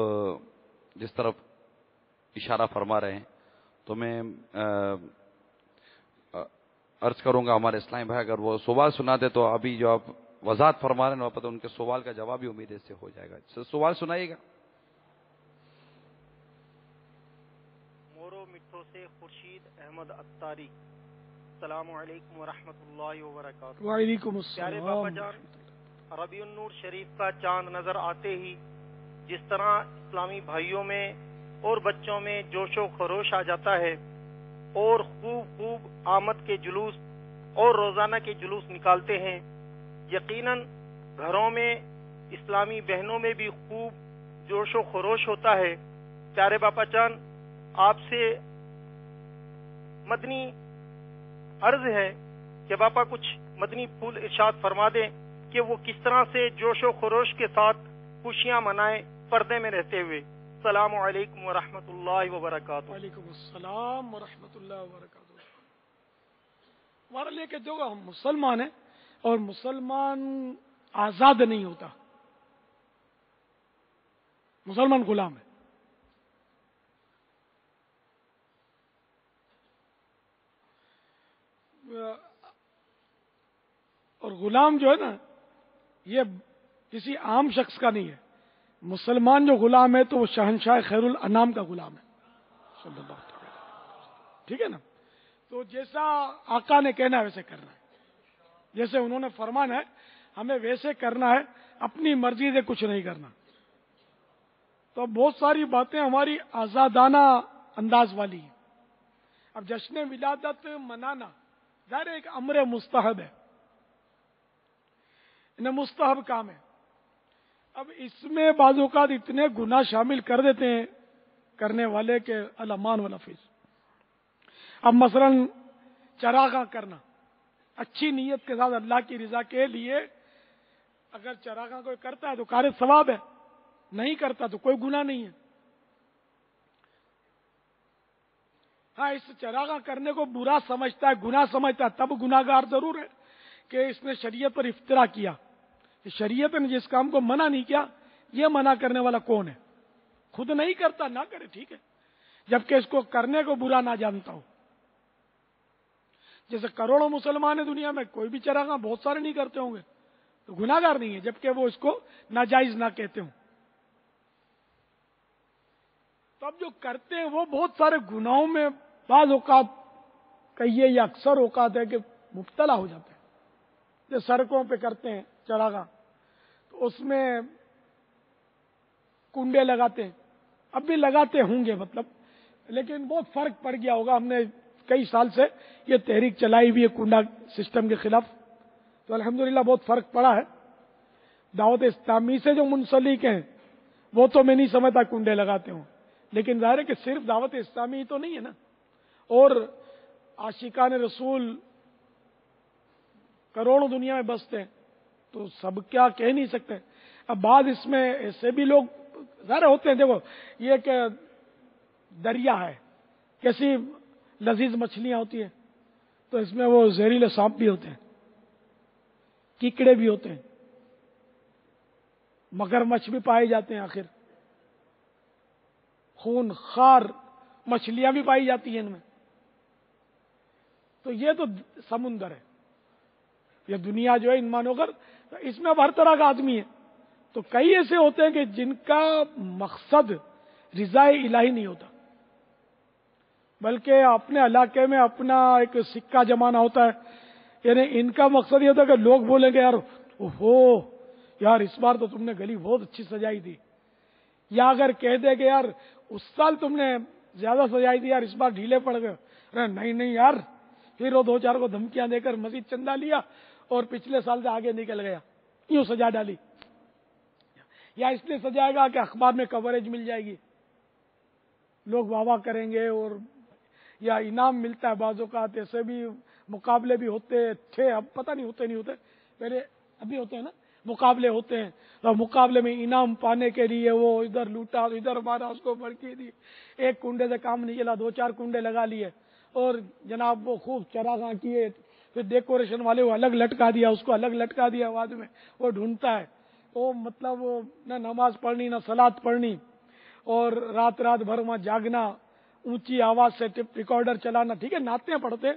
C: جس طرف اشارہ فرما رہے ہیں، تو میں عرض کروں گا ہمارے اسلام بھائی اگر وہ سوال سناتے تو ابھی جو آپ وضاحت فرما رہے ہیں پتہ ان کے سوال کا جواب بھی امید سے ہو جائے گا. سوال سنائیے گا.
E: مورو مٹھو سے خورشید احمد اتاری. السلام علیکم ورحمۃ اللہ وبرکاتہ.
B: وعلیکم
E: پیارے
B: السلام.
E: باپا جان، ربیع النور شریف کا چاند نظر آتے ہی جس طرح اسلامی بھائیوں میں اور بچوں میں جوش و خروش آ جاتا ہے، اور خوب آمد کے جلوس اور روزانہ کے جلوس نکالتے ہیں، یقیناً گھروں میں اسلامی بہنوں میں بھی خوب جوش و خروش ہوتا ہے. پیارے باپا جان، آپ سے مدنی عرض ہے کہ باپا کچھ مدنی پھول ارشاد فرما دیں کہ وہ کس طرح سے جوش و خروش کے ساتھ خوشیاں منائیں پردے میں رہتے ہوئے. السلام علیکم ورحمۃ اللہ وبرکاتہ.
B: وعلیکم السلام ورحمۃ اللہ وبرکاتہ. ہمارا لے کے جو ہم مسلمان ہیں، اور مسلمان آزاد نہیں ہوتا، مسلمان غلام ہے. اور غلام جو ہے نا، یہ کسی عام شخص کا نہیں ہے. مسلمان جو غلام ہے تو وہ شہنشاہ خیر الانام کا غلام ہے صلی اللہ علیہ وسلم. ٹھیک ہے نا؟ تو جیسا آقا نے کہنا ہے ویسے کرنا ہے، جیسے انہوں نے فرمانا ہے ہمیں ویسے کرنا ہے، اپنی مرضی سے کچھ نہیں کرنا. تو بہت ساری باتیں ہماری آزادانہ انداز والی ہیں. اب جشن ولادت منانا ظاہر ایک امر مستحب ہے، انہیں مستحب کام ہے. اب اس میں بعض اوقات اتنے گناہ شامل کر دیتے ہیں کرنے والے کے الامان والافظ. اب مثلا چراغاں کرنا اچھی نیت کے ساتھ اللہ کی رضا کے لیے، اگر چراغاں کوئی کرتا ہے تو کار ثواب ہے، نہیں کرتا تو کوئی گناہ نہیں ہے. ہاں، اس چراغاں کرنے کو برا سمجھتا ہے، گناہ سمجھتا ہے، تب گناہگار ضرور ہے کہ اس نے شریعت پر افترا کیا. شریعت نے جس کام کو منع نہیں کیا، یہ منع کرنے والا کون ہے؟ خود نہیں کرتا نہ کرے، ٹھیک ہے، جبکہ اس کو کرنے کو برا نہ جانتا ہو. جیسے کروڑوں مسلمان ہیں دنیا میں، کوئی بھی چراغاں بہت سارے نہیں کرتے ہوں گے تو گناہگار نہیں ہے، جبکہ وہ اس کو ناجائز نہ کہتے ہوں. تو اب جو کرتے ہیں وہ بہت سارے گناہوں میں بعض اوقات کہیے یا اکثر اوقات ہے کہ مبتلا ہو جاتے ہیں. جو سڑکوں پہ کرتے ہیں چراغاں، تو اس میں کنڈے لگاتے ہیں، اب بھی لگاتے ہوں گے مطلب، لیکن بہت فرق پڑ گیا ہوگا. ہم نے کئی سال سے یہ تحریک چلائی ہوئی ہے کنڈا سسٹم کے خلاف، تو الحمدللہ بہت فرق پڑا ہے. دعوت اسلامی سے جو منسلک ہیں وہ تو میں نہیں سمجھتا کنڈے لگاتے ہوں، لیکن ظاہر ہے کہ صرف دعوت اسلامی تو نہیں ہے نا، اور عاشقان رسول کروڑوں دنیا میں بستے ہیں، تو سب کیا کہہ نہیں سکتے. اب بعض اس میں ایسے بھی لوگ ظاہر ہوتے ہیں، دیکھو یہ کہ دریا ہے، کیسی لذیذ مچھلیاں ہوتی ہیں، تو اس میں وہ زہریلے سانپ بھی ہوتے ہیں، کیکڑے بھی ہوتے ہیں، مگرمچھ بھی پائے جاتے ہیں. آخر خون خار مچھلیاں بھی پائی جاتی ہیں ان میں. تو یہ تو سمندر ہے. یہ دنیا جو ہے انمان ہو کر اس میں اب ہر طرح کا آدمی ہے. تو کئی ایسے ہوتے ہیں کہ جن کا مقصد رضا الہی نہیں ہوتا، بلکہ اپنے علاقے میں اپنا ایک سکہ جمانا ہوتا ہے. یعنی ان کا مقصد یہ ہوتا ہے کہ لوگ بولیں گے یار اوہو یار اس بار تو تم نے گلی بہت اچھی سجائی تھی، یا اگر کہہ دے کہ یار اس سال تم نے زیادہ سجائی تھی یار اس بار ڈھیلے پڑ گئے. ارے نہیں یار، پھر وہ 2-4 کو دھمکیاں دے کر مزید چندہ لیا اور پچھلے سال سے آگے نکل گیا، یوں سجا ڈالی. یا اس لیے سجائے گا کہ اخبار میں کوریج مل جائے گی، لوگ واہ واہ کریں گے، اور یا انعام ملتا ہے. بعض اوقات ایسے بھی مقابلے بھی ہوتے تھے، اب پتہ نہیں ہوتے نہیں ہوتے، پہلے ابھی ہوتے ہیں نا مقابلے ہوتے ہیں. اور مقابلے میں انعام پانے کے لیے وہ ادھر لوٹا ادھر مارا، اس کو بڑکی دی، ایک کنڈے سے کام نہیں چلا 2-4 کنڈے لگا لیے، اور جناب وہ خوب چراغاں کیے. پھر ڈیکوریشن والے وہ الگ لٹکا دیا، اس کو الگ لٹکا دیا، بعد میں وہ ڈھونڈتا ہے. وہ مطلب نہ نماز پڑھنی نہ صلاۃ پڑھنی، اور رات بھر وہاں جاگنا، اونچی آواز سے ٹیپ ریکارڈر چلانا. ٹھیک ہے نعتیں پڑھتے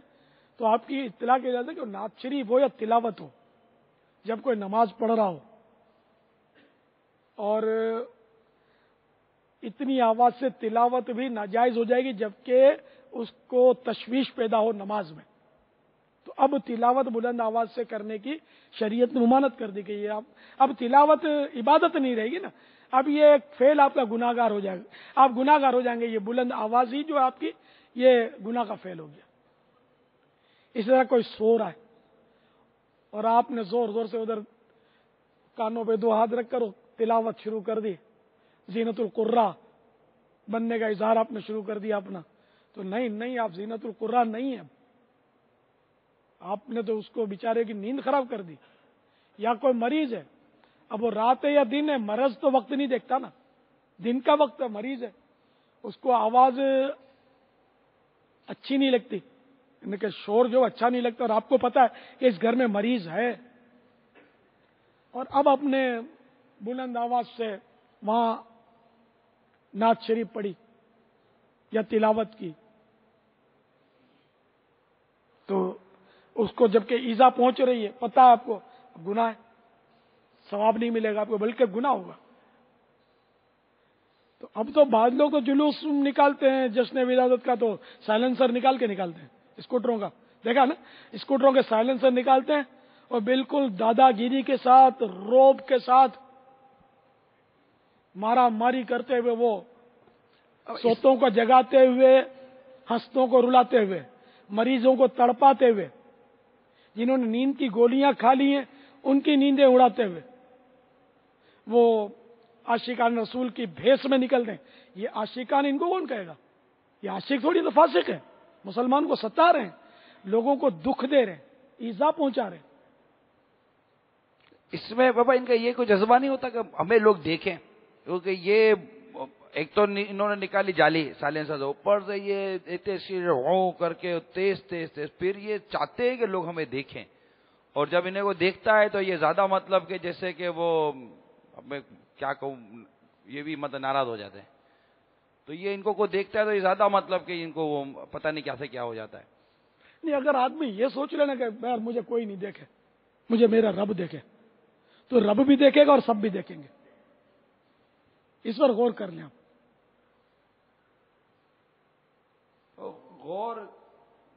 B: تو آپ کی اطلاع کی جاتی ہے کہ نعت شریف ہو یا تلاوت ہو، جب کوئی نماز پڑھ رہا ہو اور اتنی آواز سے تلاوت بھی ناجائز ہو جائے گی جبکہ اس کو تشویش پیدا ہو نماز میں. تو اب تلاوت بلند آواز سے کرنے کی شریعت نے ممانعت کر دی گئی ہے. اب تلاوت عبادت نہیں رہے گی نا، اب یہ ایک فعل آپ کا گناہگار ہو جائے گا، آپ گناہگار ہو جائیں گے. یہ بلند آواز ہی جو آپ کی یہ گناہ کا فعل ہو گیا. اس طرح کوئی سو رہا ہے اور آپ نے زور زور سے ادھر کانوں پہ 2 ہاتھ رکھ کر تلاوت شروع کر دی، زینت القرا بننے کا اظہار آپ نے شروع کر دیا اپنا، تو نہیں آپ زینت القرا نہیں ہیں. آپ نے تو اس کو بیچارے کی نیند خراب کر دی. یا کوئی مریض ہے، اب وہ رات ہے یا دن ہے، مرض تو وقت نہیں دیکھتا نا، دن کا وقت ہے، مریض ہے، اس کو آواز اچھی نہیں لگتی، یعنی کہ شور جو اچھا نہیں لگتا، اور آپ کو پتا ہے کہ اس گھر میں مریض ہے، اور اب اپنے بلند آواز سے وہاں نعت شریف پڑھی یا تلاوت کی، تو اس کو جبکہ ایزا پہنچ رہی ہے، پتہ ہے آپ کو گناہ ہے، ثواب نہیں ملے گا آپ کو بلکہ گناہ ہوگا. تو اب تو بعض لوگ تو جلوس نکالتے ہیں جشن ولادت کا، تو سائلنسر نکال کے نکالتے ہیں اسکوٹروں کا، دیکھا نا، اسکوٹروں کے سائلنسر نکالتے ہیں اور بالکل دادا گیری کے ساتھ روب کے ساتھ مارا ماری کرتے ہوئے، وہ سوتوں کو جگاتے ہوئے، ہنستوں کو رلاتے ہوئے، مریضوں کو تڑپاتے ہوئے، جنہوں نے نیند کی گولیاں کھا لی ہیں ان کی نیندیں اڑاتے ہوئے وہ عاشقان رسول کی بھیس میں نکل دیں. یہ عاشقان، ان کو کون کہے گا؟ یہ عاشق تھوڑی تو فاسق ہے. مسلمان کو ستا رہے ہیں، لوگوں کو دکھ دے رہے ہیں، ایذا پہنچا رہے ہیں.
C: اس میں بابا ان کا یہ کوئی جذبہ نہیں ہوتا کہ ہمیں لوگ دیکھیں؟ کیونکہ یہ ایک تو انہوں نے نکالی جالی سائلنسر، اوپر سے یہ کر کے تیز پھر یہ چاہتے ہیں کہ لوگ ہمیں دیکھیں، اور جب انہیں کو دیکھتا ہے تو یہ زیادہ مطلب کہ جیسے کہ وہ میں کیا کہوں، یہ بھی مطلب ناراض ہو جاتے ہیں. تو یہ ان کو دیکھتا ہے تو یہ زیادہ مطلب کہ ان کو وہ پتہ نہیں کیا سے کیا ہو جاتا ہے.
B: نہیں، اگر آدمی یہ سوچ لینا کہ یار مجھے کوئی نہیں دیکھے، مجھے میرا رب دیکھے، تو رب بھی دیکھے گا اور سب بھی دیکھیں گے. اس پر غور کر لیں آپ.
C: غور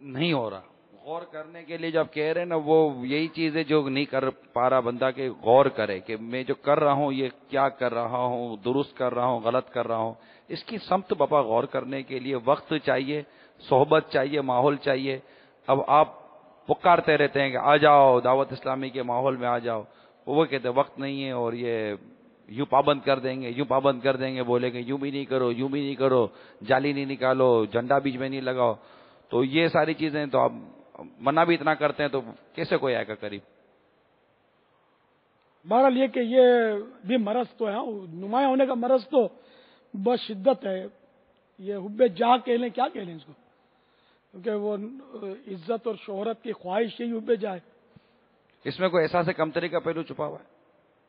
C: نہیں ہو رہا. غور کرنے کے لیے جب کہہ رہے ہیں نا، وہ یہی چیز ہے جو نہیں کر پا رہا بندہ، کہ غور کرے کہ میں جو کر رہا ہوں یہ کیا کر رہا ہوں، درست کر رہا ہوں غلط کر رہا ہوں. اس کی سمت بابا غور کرنے کے لیے وقت چاہیے، صحبت چاہیے، ماحول چاہیے. اب آپ پکارتے رہتے ہیں کہ آ جاؤ دعوت اسلامی کے ماحول میں آ جاؤ، وہ کہتے ہیں وقت نہیں ہے، اور یہ یوں پابند کر دیں گے، یوں پابند کر دیں گے، بولیں گے یوں بھی نہیں کرو، یوں بھی نہیں کرو، جالی نہیں نکالو، جھنڈا بیچ میں نہیں لگاؤ. تو یہ ساری چیزیں تو آپ منع بھی اتنا کرتے ہیں تو کیسے کوئی آئے گا قریب؟
B: بہرحال یہ کہ یہ بھی مرض تو ہے، نمایاں ہونے کا مرض تو بہت شدت ہے. یہ حب جاہ کہہ لیں، کیا کہہ لیں اس کو، کیونکہ وہ عزت اور شہرت کی خواہش ہی حب جاہ ہے.
C: اس میں کوئی احساس کمتری کا پہلو چھپا ہوا ہے؟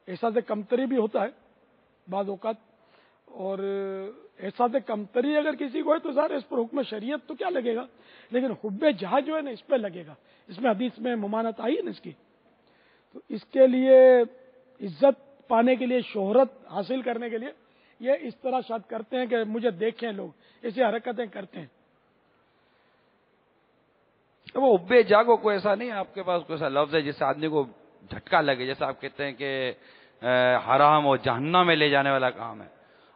B: احساس کمتری بھی ہوتا ہے بعض اوقات، اور احساس کمتری اگر کسی کو ہے تو ظاہر اس پر حکم شریعت تو کیا لگے گا، لیکن حب جہاں جو ہے نا اس پہ لگے گا. اس میں حدیث میں ممانعت آئی ہے نا اس کی. تو اس کے لیے عزت پانے کے لیے، شہرت حاصل کرنے کے لیے یہ اس طرح شاید کرتے ہیں کہ مجھے دیکھیں لوگ، ایسی حرکتیں کرتے ہیں.
C: وہ حب جا کو کوئی ایسا نہیں ہے آپ کے پاس کوئی ایسا لفظ ہے جس سے آدمی کو جھٹکا لگے، جیسے آپ کہتے ہیں کہ حرام اور جہنم میں لے جانے والا کام ہے.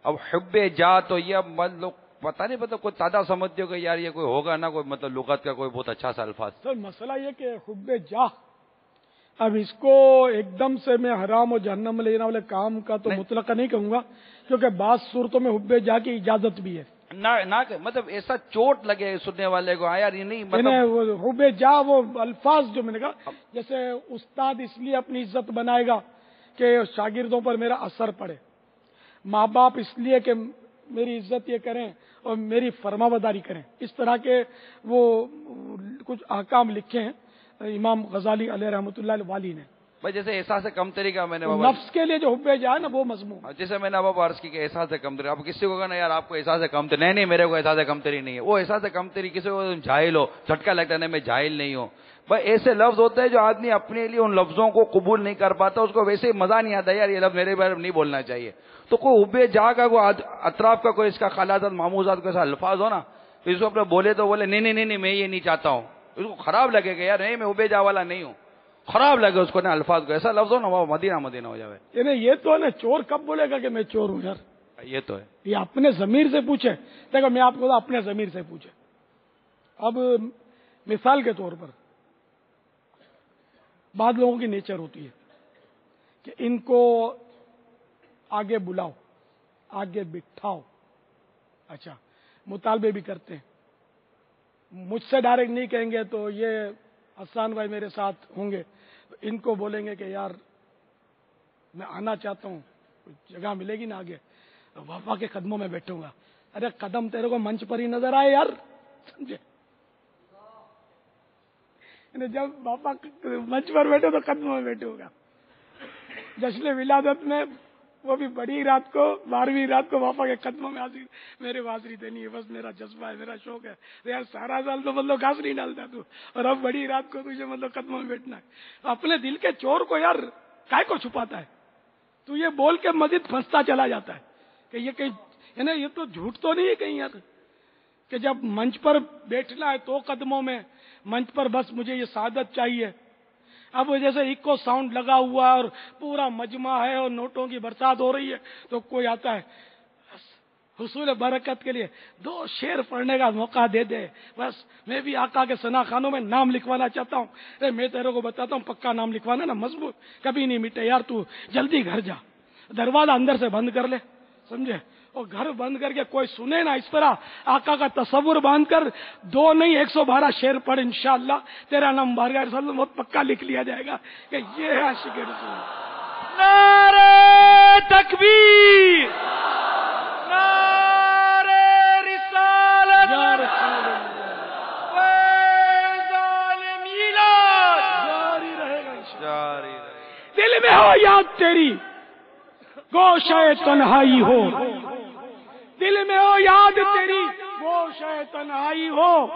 C: اب حب جا تو یہ اب لوگ پتہ نہیں، مطلب کوئی تعداد سمجھتے ہو کہ یار یہ کوئی ہوگا نا کوئی مطلب لغت کا کوئی بہت اچھا سا الفاظ.
B: سر مسئلہ یہ کہ حب جاہ، اب اس کو ایک دم سے میں حرام اور جہنم میں لے جانے والے کام کا تو مطلق نہیں کہوں گا، کیونکہ بعض صورتوں میں حب جاہ کی اجازت بھی ہے.
C: نہ مطلب ایسا چوٹ لگے سننے والے کو، یار یہ نہیں مطلب
B: حب جاہ وہ الفاظ جو میں نے کہا، جیسے استاد اس لیے اپنی عزت بنائے گا کہ شاگردوں پر میرا اثر پڑے، ماں باپ اس لیے کہ میری عزت یہ کریں اور میری فرما برداری کریں. اس طرح کے وہ کچھ احکام لکھے ہیں امام غزالی علیہ رحمۃ اللہ والی نے.
C: بھائی جیسے احساس کمتری کا میں نے
B: نفس کے لیے جو حب جاہ نا وہ مضمون،
C: جیسے میں نے بابا عرض کی کہ احساس کمتری، اب کسی کو کہنا یار آپ کو احساس کمتری، نہیں میرے کو احساس کمتری نہیں ہے. وہ احساس کمتری کسی کو جاہل ہو، جھٹکا لگتا ہے نہیں میں جاہل نہیں ہوں. بھائی ایسے لفظ ہوتے ہیں جو آدمی اپنے لیے ان لفظوں کو قبول نہیں کر پاتا، اس کو ویسے ہی مزہ نہیں آتا یار یہ لفظ میرے بارے میں نہیں بولنا چاہیے. تو کوئی حب جا کا کوئی اطراف کا کوئی اس کا خالات معموزات کو ایسا الفاظ ہو نا تو اس کو اپنے بولے تو بولے نہیں میں یہ نہیں چاہتا ہوں، اس کو خراب لگے گا یار نہیں میں حب جا والا نہیں ہوں، خراب لگے اس کو نا الفاظ کو. ایسا لفظ ہو نا وہ مدینہ ہو جائے.
B: یعنی یہ تو ہے نا چور کب بولے گا کہ میں چور ہوں یار،
C: یہ تو ہے.
B: یہ اپنے ضمیر سے پوچھے. دیکھو میں آپ کو اپنے ضمیر سے پوچھے. اب مثال کے طور پر بعض لوگوں کی نیچر ہوتی ہے کہ ان کو آگے بلاؤ، آگے بٹھاؤ، اچھا مطالبے بھی کرتے ہیں. مجھ سے ڈائریکٹ نہیں کہیں گے تو یہ حسان بھائی میرے ساتھ ہوں گے، ان کو بولیں گے کہ یار میں آنا چاہتا ہوں، جگہ ملے گی نا آگے، وفا کے قدموں میں بیٹھوں گا. ارے قدم تیرے کو منچ پر ہی نظر آئے یار، سمجھے؟ جب باپا منچ پر بیٹھے تو قدموں میں بیٹھے ہوگا. جشن ولادت میں وہ بھی بڑی رات کو 12ویں رات کو باپا کے قدموں میں حاضر، میرے حاضری دینی ہے، بس میرا جذبہ ہے، میرا شوق ہے. یار سارا سال تو مطلب گھاس نہیں ڈالتا تو، اور اب بڑی رات کو تجھے مطلب قدموں میں بیٹھنا ہے. اپنے دل کے چور کو یار کائے کو چھپاتا ہے؟ تو یہ بول کے مزید پھنستا چلا جاتا ہے کہ یہ کہیں یعنی یہ تو جھوٹ تو نہیں ہے کہیں یار کہ جب منچ پر بیٹھنا ہے تو قدموں میں، منچ پر بس مجھے یہ سعادت چاہیے. اب جیسے ایکو ساؤنڈ لگا ہوا ہے اور پورا مجمع ہے اور نوٹوں کی برسات ہو رہی ہے تو کوئی آتا ہے حصول برکت کے لیے 2 شعر پڑھنے کا موقع دے دے، بس میں بھی آقا کے ثنا خانوں میں نام لکھوانا چاہتا ہوں. میں تیرے کو بتاتا ہوں پکا نام لکھوانا نا مضبوط کبھی نہیں مٹے یار، تو جلدی گھر جا، دروازہ اندر سے بند کر لے، سمجھے؟ اور گھر بند کر کے کوئی سنے نا اس طرح آقا کا تصور باندھ کر 2 نہیں 112 شعر پڑھ، انشاءاللہ تیرا نام بارگاہ رسول میں بہت پکا لکھ لیا جائے گا کہ یہ ہے عاشق رسول.
A: نعرہ تکبیر، نعرہ رسالت،
B: یا رسول اللہ،
A: ظالم میلاد
B: جاری رہے گا انشاءاللہ.
C: جاری رہے.
B: دل میں ہو یاد تیری گوشہ تنہائی ہو، دل میں ہو یاد تیری گوشہ تنہائی ہو،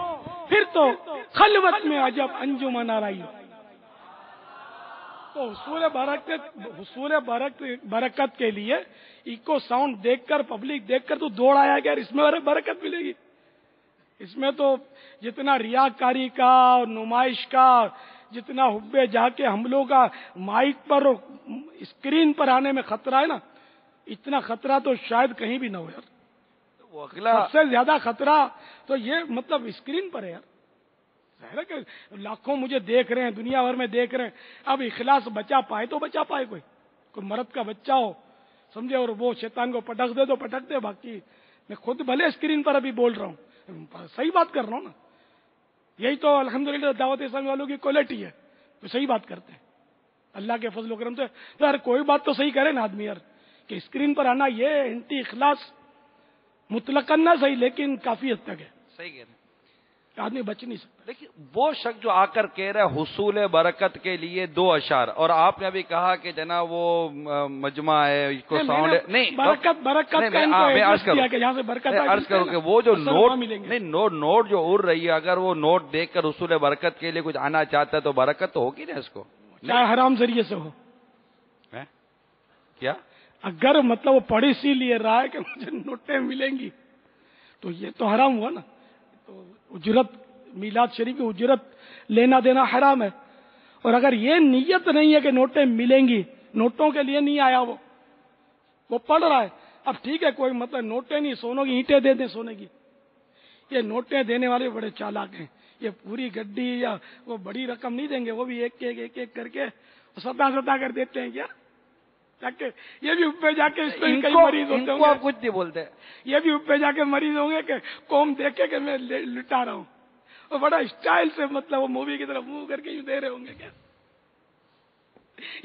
B: پھر تو خلوت میں عجب انجمن آرائی ہو. تو حصول برکت کے لیے ایکو ساؤنڈ دیکھ کر، پبلک دیکھ کر تو دوڑ آیا کہ یار اس میں برکت ملے گی. اس میں تو جتنا ریاکاری کا اور نمائش کا، جتنا حب جا کے حملوں کا مائک پر اور اسکرین پر آنے میں خطرہ ہے نا، اتنا خطرہ تو شاید کہیں بھی نہ ہو یار.
C: وہ اگلا
B: سب سے زیادہ خطرہ تو یہ مطلب اسکرین پر ہے یار. ظاہر ہے کہ لاکھوں مجھے دیکھ رہے ہیں، دنیا بھر میں دیکھ رہے ہیں. اب اخلاص بچا پائے تو بچا پائے، کوئی مرد کا بچہ ہو سمجھے اور وہ شیطان کو پٹک دے تو پٹک دے. باقی میں خود بھلے اسکرین پر ابھی بول رہا ہوں، صحیح بات کر رہا ہوں نا. یہی تو الحمدللہ دعوت اسلامی والوں کی کوالٹی ہے، تو صحیح بات کرتے ہیں اللہ کے فضل و کرم سے. تو یار کوئی بات تو صحیح کرے نا آدمی یار، کہ اسکرین پر آنا یہ انٹی اخلاص مطلقاً نہ صحیح لیکن کافی حد تک ہے.
C: صحیح کہہ رہے ہیں.
B: آدمی بچ نہیں سکتا.
C: دیکھیے وہ شخص جو آ کر کہہ رہا ہے حصول برکت کے لیے 2 اشعار، اور آپ نے ابھی کہا کہ جناب وہ مجمع ہے کو ساؤنڈ ہے، نہیں
B: برکت کا ان کو ایڈریس کیا کہ یہاں سے برکت
C: عرض کروں کہ وہ جو نوٹ جو اڑ رہی ہے، اگر وہ نوٹ دیکھ کر حصول برکت کے لیے کچھ آنا چاہتا ہے تو برکت تو ہوگی نا اس کو،
B: چاہے حرام ذریعے سے ہو.
C: کیا
B: اگر مطلب وہ پڑھ اسی لیے رہا ہے کہ مجھے نوٹیں ملیں گی تو یہ تو حرام ہوا نا. تو اجرت میلاد شریف کی اجرت لینا دینا حرام ہے. اور اگر یہ نیت نہیں ہے کہ نوٹیں ملیں گی، نوٹوں کے لیے نہیں آیا وہ پڑھ رہا ہے. اب ٹھیک ہے کوئی مطلب نوٹیں نہیں، سونوں کی اینٹیں دے دیں سونے کی. یہ نوٹیں دینے والے بڑے چالاک ہیں. یہ پوری گڈی یا وہ بڑی رقم نہیں دیں گے، وہ بھی ایک ایک کر کے ستا کر دیتے ہیں. کیا یہ بھی اوپر جا کے اس پہ کئی مریض ہوتے ہوں گے،
C: کچھ نہیں بولتے.
B: یہ بھی اوپر جا کے مریض ہوں گے کہ قوم دیکھے کہ میں لٹا رہا ہوں، اور بڑا اسٹائل سے مطلب وہ مووی کی طرف منہ کر کے یوں دے رہے ہوں گے. کیا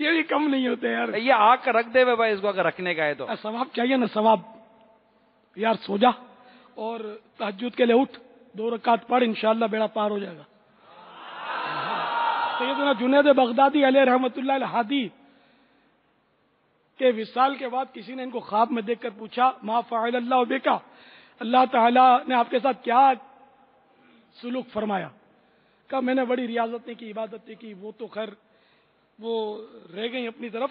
B: یہ بھی کم نہیں ہوتے یار.
C: یہ آگ کا رکھ دے بھائی، اس کو اگر رکھنے کا ہے تو
B: ثواب چاہیے نا. ثواب یار سو جا اور تہجد کے لیے اٹھ، 2 رکعت پڑھ، انشاءاللہ بیڑا پار ہو جائے گا. سیدنا جنید بغدادی علیہ رحمۃ اللہ الہادی کے وصال کے بعد کسی نے ان کو خواب میں دیکھ کر پوچھا ما فعل اللہ بکا، اللہ تعالیٰ نے آپ کے ساتھ کیا سلوک فرمایا؟ کہا میں نے بڑی ریاضت نہیں کی، عبادت نہیں کی، وہ تو خیر وہ رہ گئی اپنی طرف.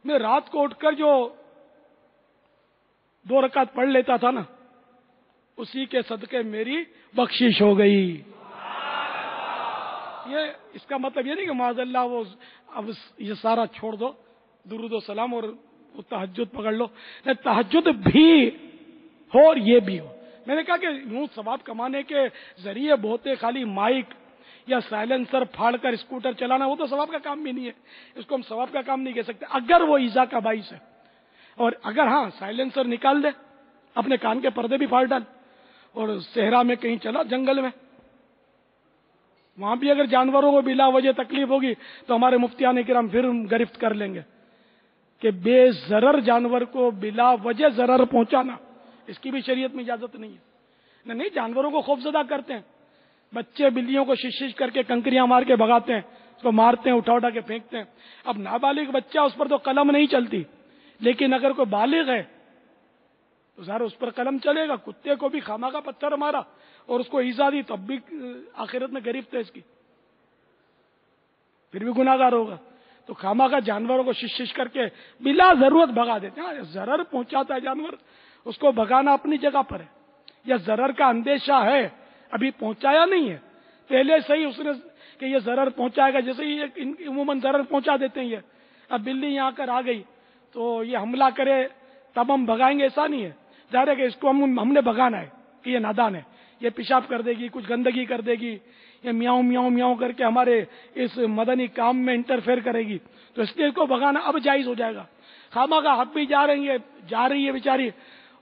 B: میں رات کو اٹھ کر جو 2 رکعت پڑھ لیتا تھا نا، اسی کے صدقے میری بخشش ہو گئی. یہ اس کا مطلب یہ نہیں کہ معاذ اللہ وہ اب یہ سارا چھوڑ دو، درود و سلام اور وہ تہجد پکڑ لو. تہجد بھی ہو اور یہ بھی ہو. میں نے کہا کہ یوں ثواب کمانے کے ذریعے بہت خالی مائک یا سائلنسر پھاڑ کر اسکوٹر چلانا وہ تو ثواب کا کام بھی نہیں ہے. اس کو ہم ثواب کا کام نہیں کہہ سکتے اگر وہ ایذا کا باعث ہے. اور اگر ہاں سائلنسر نکال دے، اپنے کان کے پردے بھی پھاڑ ڈال، اور صحرا میں کہیں چلا جنگل میں، وہاں بھی اگر جانوروں کو بلا وجہ تکلیف ہوگی تو ہمارے مفتیان کرام پھر گرفت کر لیں گے کہ بے ضرر جانور کو بلا وجہ ضرر پہنچانا اس کی بھی شریعت میں اجازت نہیں ہے. نہیں جانوروں کو خوف زدہ کرتے ہیں، بچے بلیوں کو شش کر کے کنکریاں مار کے بھگاتے ہیں، اس کو مارتے ہیں، اٹھا کے پھینکتے ہیں. اب نابالغ بچہ اس پر تو قلم نہیں چلتی، لیکن اگر کوئی بالغ ہے تو ظاہر اس پر قلم چلے گا. کتے کو بھی خامہ کا پتھر مارا اور اس کو ایذا دی تب بھی آخرت میں گرفت ہے اس کی، پھر بھی گناہگار ہوگا. تو خامہ کا جانوروں کو شش کر کے بلا ضرورت بھگا دیتے ہیں. ضرر پہنچاتا ہے جانور، اس کو بھگانا اپنی جگہ پر ہے. یا ضرر کا اندیشہ ہے، ابھی پہنچایا نہیں ہے، پہلے سے ہی اس نے کہ یہ ضرر پہنچائے گا، جیسے ہی عموماً ضرر پہنچا دیتے ہیں. یہ اب بلی یہاں کر آ گئی تو یہ حملہ کرے تب ہم بھگائیں گے، ایسا نہیں ہے. ظاہر ہے کہ اس کو ہم نے بھگانا ہے کہ یہ نادان ہے، یہ پیشاب کر دے گی، کچھ گندگی کر دے گی، یہ میاؤں میاؤں میاؤں کر کے ہمارے اس مدنی کام میں انٹرفیئر کرے گی، تو اس لیے اس کو بھگانا اب جائز ہو جائے گا. خامہ کا حق بھی جا رہی ہے بیچاری،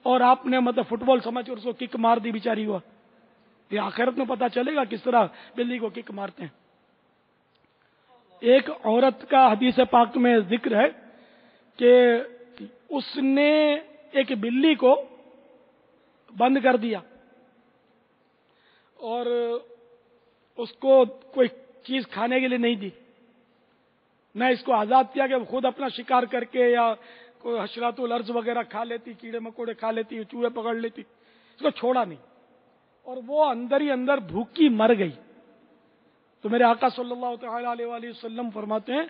B: اور آپ نے مطلب فٹ بال سمجھ کر اس کو کک مار دی بیچاری ہوا. یہ آخرت میں پتا چلے گا کس طرح بلی کو کک مارتے ہیں. ایک عورت کا حدیث پاک میں ذکر ہے کہ اس نے ایک بلی کو بند کر دیا اور اس کو کوئی چیز کھانے کے لیے نہیں دی، نہ اس کو آزاد کیا کہ وہ خود اپنا شکار کر کے یا کوئی حشرات الارض وغیرہ کھا لیتی، کیڑے مکوڑے کھا لیتی، چوہے پکڑ لیتی، اس کو چھوڑا نہیں اور وہ اندر ہی اندر بھوکی مر گئی. تو میرے آقا صلی اللہ تعالی علیہ وآلہ وسلم فرماتے ہیں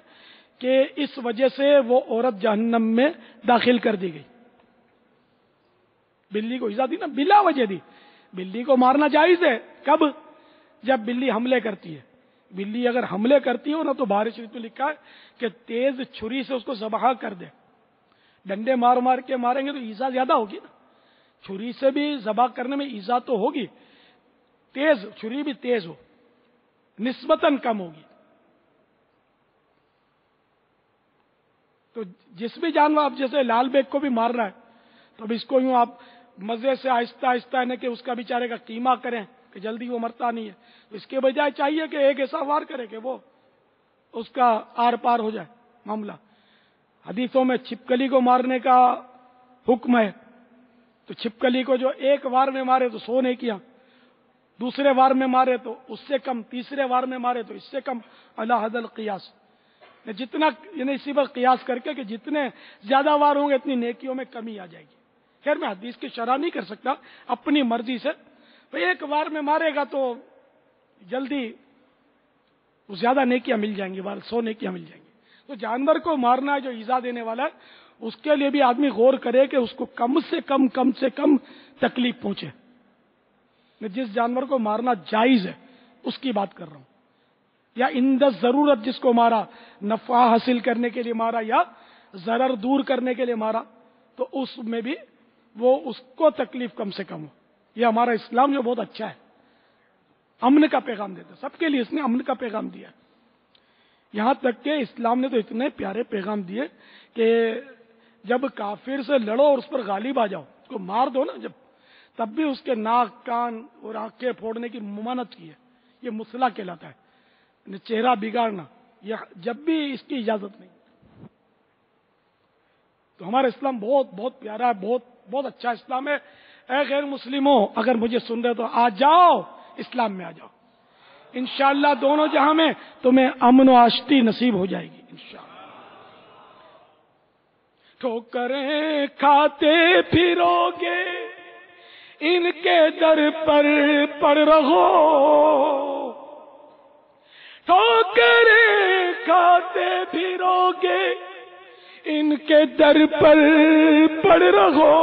B: کہ اس وجہ سے وہ عورت جہنم میں داخل کر دی گئی. بلی کو ایذا دی نا، بلا وجہ دی. بلی کو مارنا جائز ہے کب؟ جب بلی حملے کرتی ہے. بلی اگر حملے کرتی ہو نا تو بہار شریف میں لکھا ہے کہ تیز چھری سے اس کو ذبح کر دے. ڈنڈے مار مار کے ماریں گے تو ایذا زیادہ ہوگی نا، چھری سے بھی ذبح کرنے میں ایذا تو ہوگی، تیز چھری بھی تیز ہو، نسبتاً کم ہوگی. تو جس بھی جانور، اب جیسے لال بیگ کو بھی مارنا ہے تو اب اس کو یوں آپ مزے سے آہستہ آہستہ ہے کہ اس کا بیچارے کا قیمہ کریں کہ جلدی وہ مرتا نہیں ہے. تو اس کے بجائے چاہیے کہ ایک ایسا وار کرے کہ وہ اس کا آر پار ہو جائے معاملہ. حدیثوں میں چھپکلی کو مارنے کا حکم ہے، تو چھپکلی کو جو ایک وار میں مارے تو 100 نہیں کیا، دوسرے وار میں مارے تو اس سے کم، تیسرے وار میں مارے تو اس سے کم، علی حد القیاس، جتنا یعنی اسی پر قیاس کر کے کہ جتنے زیادہ وار ہوں گے اتنی نیکیوں میں کمی آ جائے گی. خیر میں حدیث کی شرح نہیں کر سکتا، اپنی مرضی سے ایک وار میں مارے گا تو جلدی زیادہ نیکیاں مل جائیں گی، 100 نیکیاں مل جائیں گی. تو جانور کو مارنا ہے جو ایذا دینے والا ہے، اس کے لیے بھی آدمی غور کرے کہ اس کو کم سے کم تکلیف پہنچے. میں جس جانور کو مارنا جائز ہے اس کی بات کر رہا ہوں، یا اندر ضرورت جس کو مارا، نفع حاصل کرنے کے لیے مارا یا ضرر دور کرنے کے لیے مارا، تو اس میں بھی وہ اس کو تکلیف کم سے کم ہو. یہ ہمارا اسلام جو بہت اچھا ہے، امن کا پیغام دیتا ہے سب کے لیے، اس نے امن کا پیغام دیا. یہاں تک کہ اسلام نے تو اتنے پیارے پیغام دیے کہ جب کافر سے لڑو اور اس پر غالب آ جاؤ، اس کو مار دو نا جب، تب بھی اس کے ناک، کان اور آنکھیں پھوڑنے کی ممانعت کی ہے. یہ مصلح کہلاتا ہے، چہرہ بگاڑنا، یہ جب بھی اس کی اجازت نہیں. تو ہمارا اسلام بہت بہت پیارا ہے، بہت بہت اچھا اسلام ہے. اے غیر مسلموں، اگر مجھے سن رہے تو آ جاؤ، اسلام میں آ جاؤ. انشاءاللہ دونوں جہاں میں تمہیں امن و آشتی نصیب ہو جائے گی انشاءاللہ. ٹھوکریں کھاتے پھرو گے ان کے در پر پڑ رہو، ٹھوکریں کھاتے پھرو گے ان کے در پر پڑ رہو.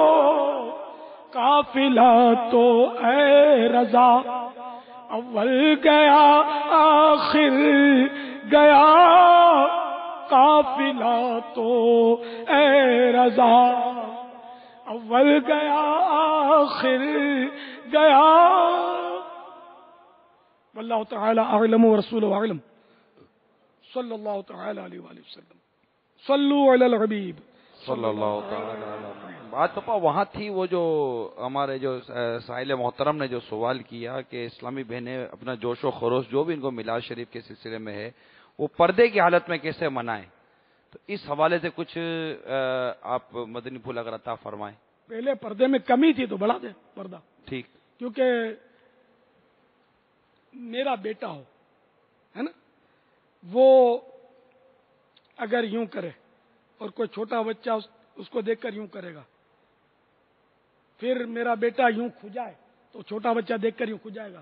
B: قافلہ تو اے رضا اول گیا آخر گیا، قافلہ تو اے رضا اول گیا آخر گیا. واللہ تعالی اعلم ورسولہ اعلم. صلی اللہ تعالی علیہ وآلہ وسلم. صلو علی الحبیب
C: صلی اللہ تعالی علیہ. بات پاپا وہاں تھی وہ جو ہمارے جو سائل محترم نے جو سوال کیا کہ اسلامی بہنیں اپنا جوش و خروش جو بھی ان کو میلاد شریف کے سلسلے میں ہے وہ پردے کی حالت میں کیسے منائیں، تو اس حوالے سے کچھ آپ مدنی پھول اگر عطا فرمائیں.
B: پہلے پردے میں کمی تھی تو بڑھا دے پردہ.
C: ٹھیک.
B: کیونکہ میرا بیٹا ہو ہے نا، وہ اگر یوں کرے اور کوئی چھوٹا بچہ اس کو دیکھ کر یوں کرے گا، پھر میرا بیٹا یوں کھجائے تو چھوٹا بچہ دیکھ کر یوں کھجائے گا،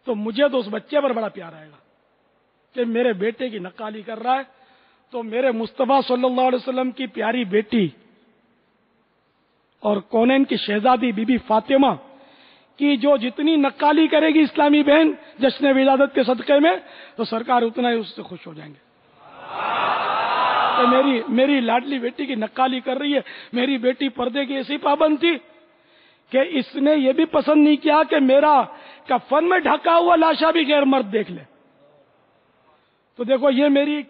B: تو مجھے تو اس بچے پر بڑا پیار آئے گا کہ میرے بیٹے کی نقالی کر رہا ہے. تو میرے مصطفیٰ صلی اللہ علیہ وسلم کی پیاری بیٹی اور کونین کی شہزادی بی بی فاطمہ کی جو جتنی نقالی کرے گی اسلامی بہن جشن ولادت کے صدقے میں، تو سرکار اتنا ہی اس سے خوش ہو جائیں گے کہ میری لاڈلی بیٹی کی نقالی کر رہی ہے. میری بیٹی پردے کی ایسی پابند تھی کہ اس نے یہ بھی پسند نہیں کیا کہ میرا کفن میں ڈھکا ہوا لاشا بھی غیر مرد دیکھ لے. تو دیکھو یہ میری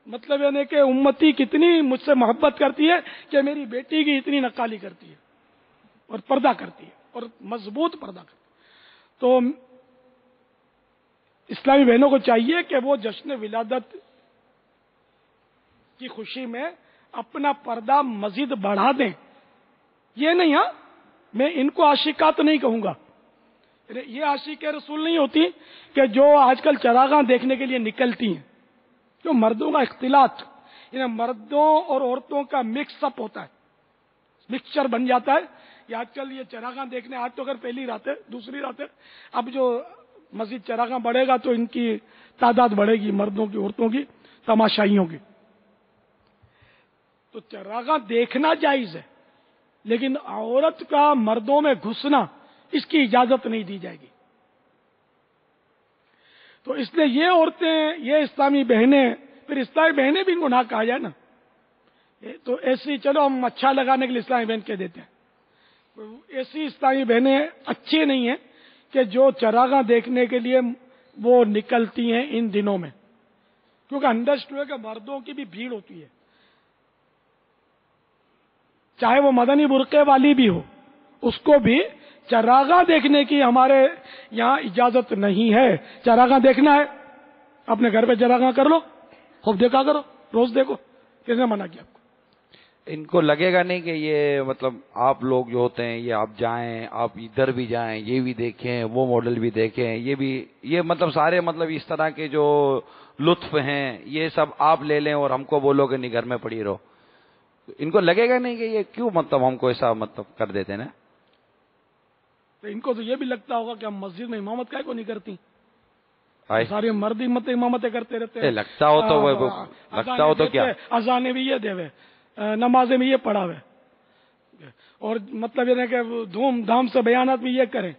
B: مطلب یعنی کہ امتی کتنی مجھ سے محبت کرتی ہے کہ میری بیٹی کی اتنی نقالی کرتی ہے اور پردہ کرتی ہے اور مضبوط پردہ کرتی ہے. تو اسلامی بہنوں کو چاہیے کہ وہ جشن ولادت کی خوشی میں اپنا پردہ مزید بڑھا دیں. یہ نہیں، ہاں میں ان کو عاشقات نہیں کہوں گا، یہ عاشق رسول نہیں ہوتی کہ جو آج کل چراغاں دیکھنے کے لیے نکلتی ہیں، جو مردوں کا اختلاط، یعنی مردوں اور عورتوں کا مکس اپ ہوتا ہے، مکسچر بن جاتا ہے. یہ آج کل یہ چراغاں دیکھنے، آج تو اگر پہلی رات ہے دوسری رات ہے، اب جو مزید چراغاں بڑھے گا تو ان کی تعداد بڑھے گی، مردوں کی عورتوں کی تماشائیوں کی. تو چراغاں دیکھنا جائز ہے، لیکن عورت کا مردوں میں گھسنا اس کی اجازت نہیں دی جائے گی. تو اس لیے یہ عورتیں، یہ اسلامی بہنیں، پھر اسلامی بہنیں بھی ان کو نہ کہا جائے نا، تو ایسی چلو ہم اچھا لگانے کے لیے اسلامی بہن کہہ دیتے ہیں. ایسی اسلامی بہنیں اچھی نہیں ہیں کہ جو چراغاں دیکھنے کے لیے وہ نکلتی ہیں ان دنوں میں، کیونکہ انڈرسٹینڈ ہے کہ مردوں کی بھی بھیڑ ہوتی ہے، چاہے وہ مدنی برقعے والی بھی ہو، اس کو بھی چراغاں دیکھنے کی ہمارے یہاں اجازت نہیں ہے. چراغاں دیکھنا ہے اپنے گھر پہ چراغاں کر لو، خوب دیکھا کرو، روز دیکھو، کس نے منع کیا آپ کو؟
C: ان کو لگے گا نہیں کہ یہ مطلب آپ لوگ جو ہوتے ہیں یہ آپ جائیں، آپ ادھر بھی جائیں، یہ بھی دیکھیں، وہ ماڈل بھی دیکھیں، یہ مطلب سارے مطلب اس طرح کے جو لطف ہیں یہ سب آپ لے لیں اور ہم کو بولو کہ نہیں گھر میں پڑی رہو. ان کو لگے گا نہیں کہ یہ کیوں مطلب ہم کو ایسا مطلب کر دیتے نا.
B: تو ان کو تو یہ بھی لگتا ہوگا کہ ہم مسجد میں امامت کا کو نہیں کرتی،
C: آئے
B: سارے مرد امامتیں کرتے رہتے ہیں.
C: لگتا ہو تو کیا
B: اذانے بھی یہ دے ہوئے، نمازیں بھی یہ پڑھا ہوئے، اور مطلب یہ ہے کہ دھوم دھام سے بیانات بھی یہ کریں،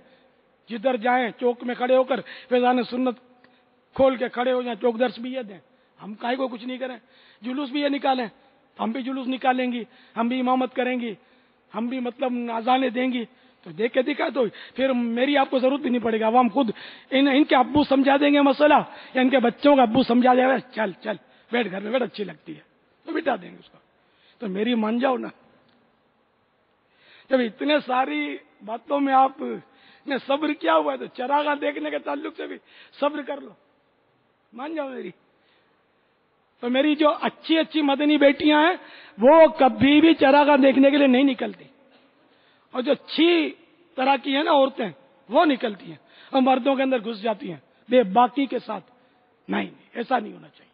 B: جدھر جائیں چوک میں کھڑے ہو کر فیضان سنت کھول کے کھڑے ہو جائیں، چوک درس بھی یہ دیں. ہم کاہے کو کچھ نہیں کریں؟ جلوس بھی یہ نکالیں، ہم بھی جلوس نکالیں گی، ہم بھی امامت کریں گی، ہم بھی مطلب اذانیں دیں گی. تو دیکھ کے دکھا تو پھر میری آپ کو ضرورت بھی نہیں پڑے گی، عوام خود ان کے ابو سمجھا دیں گے مسئلہ، یا ان کے بچوں کا ابو سمجھا دے گا، چل چل بیٹھ گھر میں بیٹھ، اچھی لگتی ہے تو بٹھا دیں گے اس کو. تو میری مان جاؤ نا. جب اتنے ساری باتوں میں آپ نے صبر کیا ہوا ہے تو چراغاں دیکھنے کے تعلق سے بھی صبر کر لو، مان جاؤ میری. تو میری جو اچھی اچھی مدنی بیٹیاں ہیں وہ کبھی بھی چراغاں دیکھنے کے لیے نہیں نکلتی، اور جو اچھی طرح کی ہیں نا عورتیں وہ نکلتی ہیں اور مردوں کے اندر گھس جاتی ہیں بے باکی کے ساتھ. نہیں، ایسا نہیں ہونا چاہیے.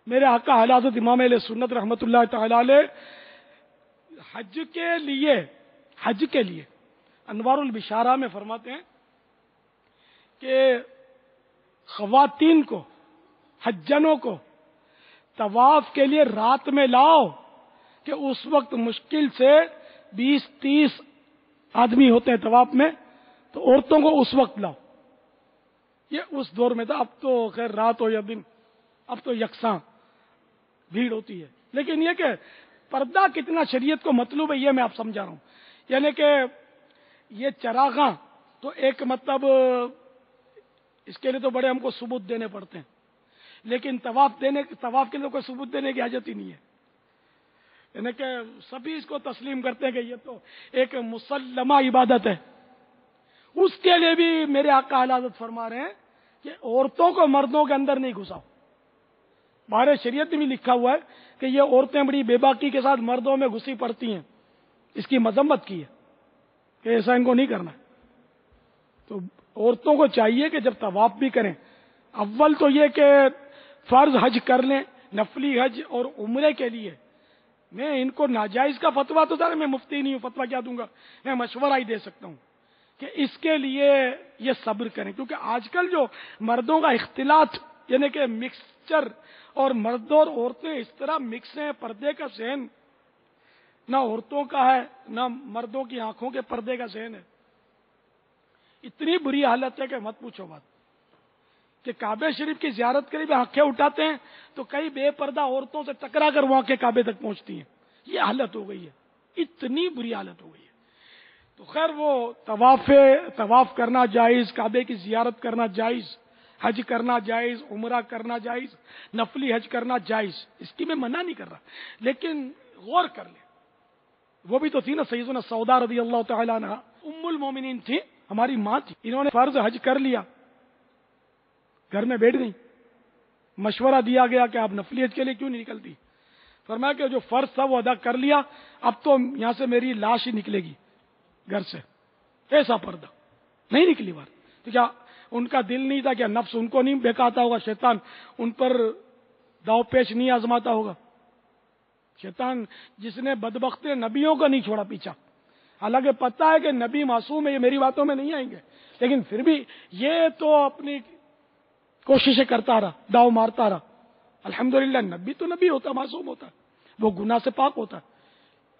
B: میرے آقا حضرت امام اہل سنت رحمت اللہ تعالی علیہ حج کے لیے انوار البشارہ میں فرماتے ہیں کہ خواتین کو، حجنوں کو طواف کے لیے رات میں لاؤ کہ اس وقت مشکل سے 20-30 آدمی ہوتے ہیں طواف میں، تو عورتوں کو اس وقت لاؤ. یہ اس دور میں تھا، اب تو خیر رات ہو یا دن اب تو یکساں بھیڑ ہوتی ہے. لیکن یہ کہ پردہ کتنا شریعت کو مطلوب ہے یہ میں آپ سمجھا رہا ہوں. یعنی کہ یہ چراغاں تو ایک مطلب اس کے لیے تو بڑے ہم کو ثبوت دینے پڑتے ہیں، لیکن طواف کے لیے کوئی ثبوت دینے کی حاجت ہی نہیں ہے. یعنی کہ سبھی اس کو تسلیم کرتے ہیں کہ یہ تو ایک مسلمہ عبادت ہے. اس کے لیے بھی میرے آقا حضرت فرما رہے ہیں کہ عورتوں کو مردوں کے اندر نہیں گھساؤ. ہمارے شریعت میں لکھا ہوا ہے کہ یہ عورتیں بڑی بے باکی کے ساتھ مردوں میں گھسی پڑتی ہیں، اس کی مذمت کی ہے کہ ایسا ان کو نہیں کرنا. تو عورتوں کو چاہیے کہ جب طواف بھی کریں، اول تو یہ کہ فرض حج کر لیں، نفلی حج اور عمرے کے لیے. میں ان کو ناجائز کا فتویٰ تو تھا، میں مفتی نہیں ہوں، فتویٰ کیا دوں گا، میں مشورہ ہی دے سکتا ہوں کہ اس کے لیے یہ صبر کریں. کیونکہ آج کل جو مردوں کا اختلاط یعنی کہ مکسچر، اور مرد اور عورتیں اس طرح مکس ہیں، پردے کا ذہن نہ عورتوں کا ہے نہ مردوں کی آنکھوں کے پردے کا ذہن ہے. اتنی بری حالت ہے کہ مت پوچھو بات. کہ کعبہ شریف کی زیارت کے لیے بھی آنکھیں اٹھاتے ہیں تو کئی بے پردہ عورتوں سے ٹکرا کر وہاں کے کعبے تک پہنچتی ہیں. یہ حالت ہو گئی ہے، اتنی بری حالت ہو گئی ہے. تو خیر وہ طواف کرنا جائز، کعبے کی زیارت کرنا جائز، حج کرنا جائز، عمرہ کرنا جائز، نفلی حج کرنا جائز، اس کی میں منع نہیں کر رہا، لیکن غور کر لیں. وہ بھی تو تھی نا سیدنا سودا رضی اللہ تعالیٰ عنہ، ام المومنین تھی، ہماری ماں تھی. انہوں نے فرض حج کر لیا، گھر میں بیٹھ گئی. مشورہ دیا گیا کہ آپ نفلی حج کے لیے کیوں نہیں نکلتی؟ فرمایا کہ جو فرض تھا وہ ادا کر لیا، اب تو یہاں سے میری لاش ہی نکلے گی گھر سے. ایسا پردہ نہیں نکلی بار. تو کیا ان کا دل نہیں تھا؟ کیا نفس ان کو نہیں بہکاتا ہوگا؟ شیطان ان پر داؤ پیش نہیں آزماتا ہوگا؟ شیطان جس نے بدبخت نبیوں کو نہیں چھوڑا پیچھا، حالانکہ پتہ ہے کہ نبی معصوم ہے، یہ میری باتوں میں نہیں آئیں گے، لیکن پھر بھی یہ تو اپنی کوششیں کرتا رہا، داؤ مارتا رہا. الحمدللہ نبی تو نبی ہوتا، معصوم ہوتا، وہ گناہ سے پاک ہوتا.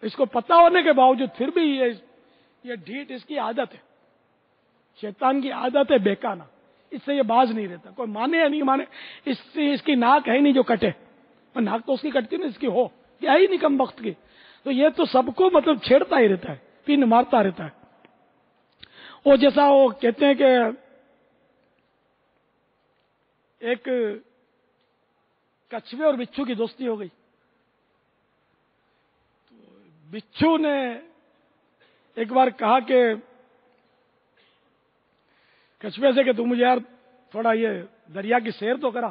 B: اس کو پتہ ہونے کے باوجود پھر بھی یہ ڈھیٹ اس کی عادت ہے، شیطان کی عادت ہے بہکانا. اس سے یہ باز نہیں رہتا، کوئی مانے یا نہیں مانے. اس کی ناک ہے نہیں جو کٹے، اور ناک تو اس کی کٹتی نا، اس کی ہو کیا ہی نہیں کم وقت کی. تو یہ تو سب کو مطلب چھیڑتا ہی رہتا ہے، پن مارتا رہتا ہے. وہ جیسا وہ کہتے ہیں کہ ایک کچھوے اور بچھو کی دوستی ہو گئی. بچھو نے ایک بار کہا کہ کچھوے سے کہ تم مجھے یار تھوڑا یہ دریا کی سیر تو کرا.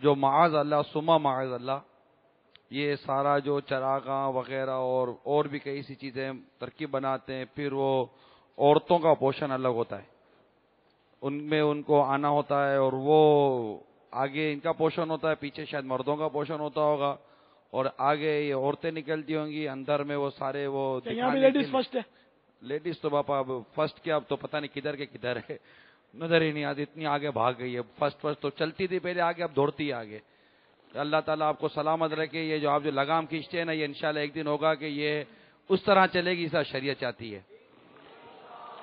C: جو معاذ اللہ سما معاذ اللہ یہ سارا جو چراغاں وغیرہ اور بھی کئی سی چیزیں ترکیب بناتے ہیں، پھر وہ عورتوں کا پوشن الگ ہوتا ہے، ان میں ان کو آنا ہوتا ہے، اور وہ آگے ان کا پوشن ہوتا ہے، پیچھے شاید مردوں کا پوشن ہوتا ہوگا، اور آگے یہ عورتیں نکلتی ہوں گی، اندر میں وہ سارے وہ
B: لیڈیز فرسٹ ہے.
C: لیڈیز تو باپا اب فرسٹ کیا، اب تو پتہ نہیں کدھر کے کدھر ہے، نظر ہی نہیں آتی، اتنی آگے بھاگ گئی ہے. فرسٹ تو چلتی تھی پہلے آگے، اب دوڑتی ہے آگے. اللہ تعالیٰ آپ کو سلامت رکھے. یہ جو آپ جو لگام کھینچتے ہیں نا، یہ انشاءاللہ ایک دن ہوگا کہ یہ اس طرح چلے گی جیسا شریعت چاہتی ہے.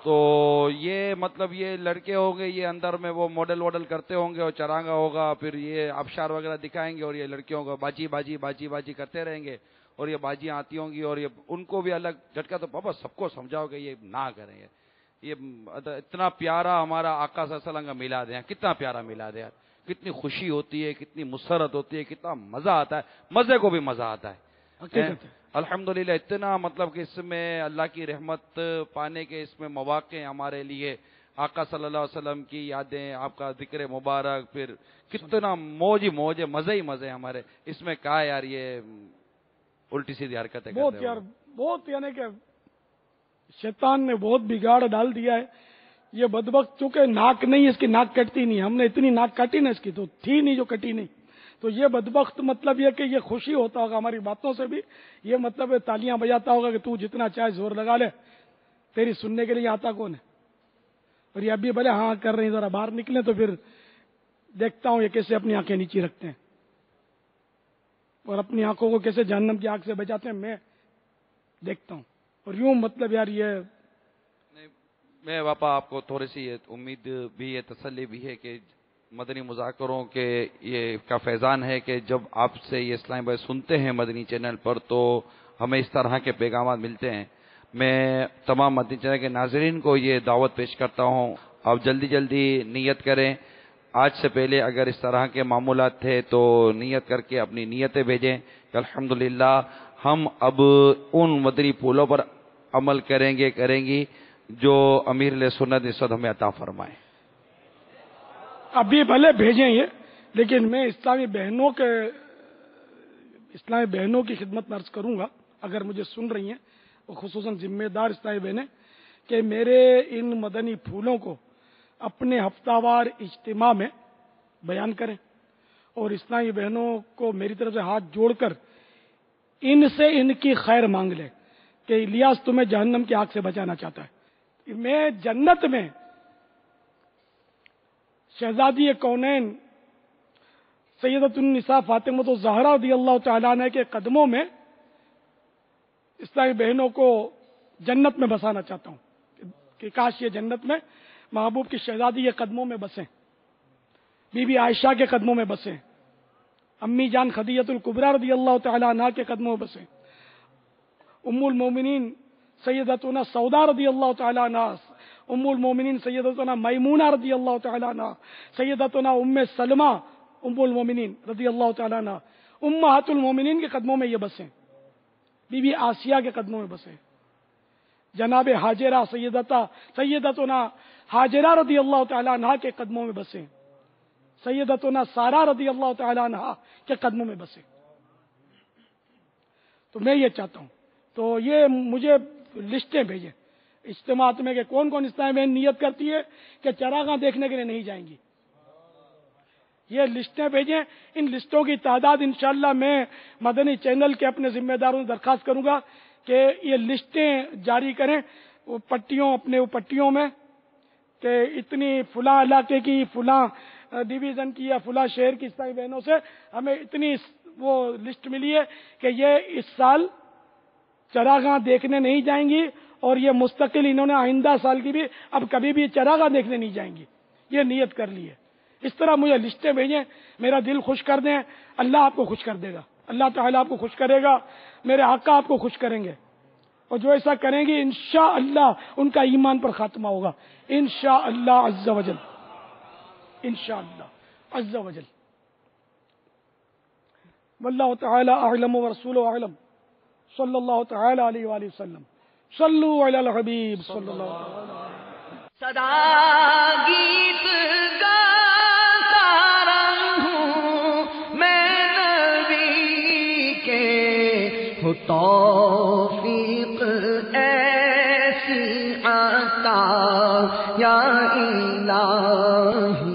C: تو یہ مطلب یہ لڑکے ہوں گے، یہ اندر میں وہ ماڈل واڈل کرتے ہوں گے، اور چرانگا ہوگا، پھر یہ آبشار وغیرہ دکھائیں گے، اور یہ لڑکیوں کو باجی باجی باجی باجی کرتے رہیں گے، اور یہ باجیاں آتی ہوں گی، اور یہ ان کو بھی الگ جھٹکا. تو پاپا سب کو سمجھاؤ کہ یہ نہ کریں. یہ اتنا پیارا ہمارا آقا صلی اللہ علیہ وسلم کا میلاد ہے، کتنا پیارا میلاد ہے یار، کتنی خوشی ہوتی ہے، کتنی مسرت ہوتی ہے، کتنا مزہ آتا ہے، مزے کو بھی مزہ آتا ہے. الحمدللہ اتنا مطلب کہ اس میں اللہ کی رحمت پانے کے اس میں مواقع ہیں ہمارے لیے. آقا صلی اللہ علیہ وسلم کی یادیں، آپ کا ذکر مبارک، پھر کتنا موج ہی موج ہے، مزے ہی مزے ہمارے اس میں. کہا یار یہ الٹی سیدھی حرکتیں
B: بہت
C: کرتے
B: یار بہت، یعنی کہ شیطان نے بہت بگاڑ ڈال دیا ہے. یہ بدبخت چونکہ ناک نہیں، اس کی ناک کٹتی نہیں، ہم نے اتنی ناک کاٹی نا اس کی، تو تھی نہیں جو کٹی نہیں. تو یہ بدبخت مطلب یہ کہ یہ خوشی ہوتا ہوگا ہماری باتوں سے بھی، یہ مطلب تالیاں بجاتا ہوگا کہ تو جتنا چاہے زور لگا لے، تیری سننے کے لیے آتا کون ہے. اور یہ ابھی بھلے ہاں کر رہے ہیں، ذرا باہر نکلیں تو پھر دیکھتا ہوں یہ کیسے اپنی آنکھیں نیچی رکھتے ہیں اور اپنی آنکھوں کو کیسے جہنم کی آنکھ سے بچاتے ہیں، میں دیکھتا ہوں. اور یوں مطلب یار یہ
C: میں باپا آپ کو تھوڑی سی امید بھی ہے، تسلی بھی ہے کہ مدنی مذاکروں کے یہ کا فیضان ہے کہ جب آپ سے یہ اسلام بھائی سنتے ہیں مدنی چینل پر، تو ہمیں اس طرح کے پیغامات ملتے ہیں. میں تمام مدنی چینل کے ناظرین کو یہ دعوت پیش کرتا ہوں، آپ جلدی جلدی نیت کریں. آج سے پہلے اگر اس طرح کے معمولات تھے تو نیت کر کے اپنی نیتیں بھیجیں کہ الحمدللہ ہم اب ان مدنی پھولوں پر عمل کریں گی جو امیر علیہ سنت اس وقت ہمیں عطا فرمائے.
B: ابھی بھلے بھیجیں یہ، لیکن میں اسلامی بہنوں کی خدمت میں عرض کروں گا، اگر مجھے سن رہی ہیں، خصوصاً ذمہ دار اسلامی بہنیں، کہ میرے ان مدنی پھولوں کو اپنے ہفتہ وار اجتماع میں بیان کریں، اور اسلامی بہنوں کو میری طرف سے ہاتھ جوڑ کر ان سے ان کی خیر مانگ لیں کہ الیاس تمہیں جہنم کی آگ سے بچانا چاہتا ہے. میں جنت میں شہزادی کونین سیدۃ النساء فاطمہ الزہرا رضی اللہ تعالیٰ عنہ کے قدموں میں اسلامی بہنوں کو جنت میں بسانا چاہتا ہوں کہ کاش یہ جنت میں محبوب کی شہزادی کے قدموں میں بسیں، بی بی عائشہ کے قدموں میں بسیں، امی جان خدیجہ الکبریٰ رضی اللہ تعالیٰ عنہ کے قدموں میں بسیں، ام المومنین سیدتنا سودا رضی اللہ تعالیٰ عنہ، ام المومنین سیدتنا میمونہ رضی اللہ تعالیٰ عنہ، سیدتنا ام سلمہ ام المومنین رضی اللہ تعالیٰ عنہ، امہات المومنین کے قدموں میں یہ بسیں، بی بی آسیہ کے قدموں میں بسیں، جناب حاجرہ سیدتنا حاجرہ رضی اللہ تعالیٰ عنہ کے قدموں میں بسیں، سیدتنا سارہ رضی اللہ تعالیٰ عنہ کے قدموں میں بسیں. تو میں یہ چاہتا ہوں، تو یہ مجھے لسٹیں بھیجیں اجتماعات میں کہ کون کون اسلامی بہن نیت کرتی ہے کہ چراغاں دیکھنے کے لیے نہیں جائیں گی. یہ لسٹیں بھیجیں. ان لسٹوں کی تعداد انشاءاللہ میں مدنی چینل کے اپنے ذمہ داروں سے درخواست کروں گا کہ یہ لسٹیں جاری کریں وہ پٹیوں میں کہ اتنی فلاں علاقے کی، فلاں ڈویژن کی یا فلاں شہر کی اسلامی بہنوں سے ہمیں اتنی وہ لسٹ ملی ہے کہ یہ اس سال چراغاں دیکھنے نہیں جائیں گی، اور یہ مستقل انہوں نے آئندہ سال کی بھی اب کبھی بھی چراغاں دیکھنے نہیں جائیں گی، یہ نیت کر لی ہے. اس طرح مجھے لسٹیں بھیجیں، میرا دل خوش کر دیں. اللہ آپ کو خوش کر دے گا، اللہ تعالیٰ آپ کو خوش کرے گا، میرے آقا آپ کو خوش کریں گے، اور جو ایسا کریں گے انشاءاللہ ان کا ایمان پر خاتمہ ہوگا انشاءاللہ عز و جل، انشاءاللہ عز و جل. واللہ تعالی اعلم ورسولہ اعلم. صلی اللہ تعالی علیہ وآلہ وسلم. صلو علی الحبیب صلی اللہ علیہ وسلم.
A: صدا گیت گاتا رہوں یا الہی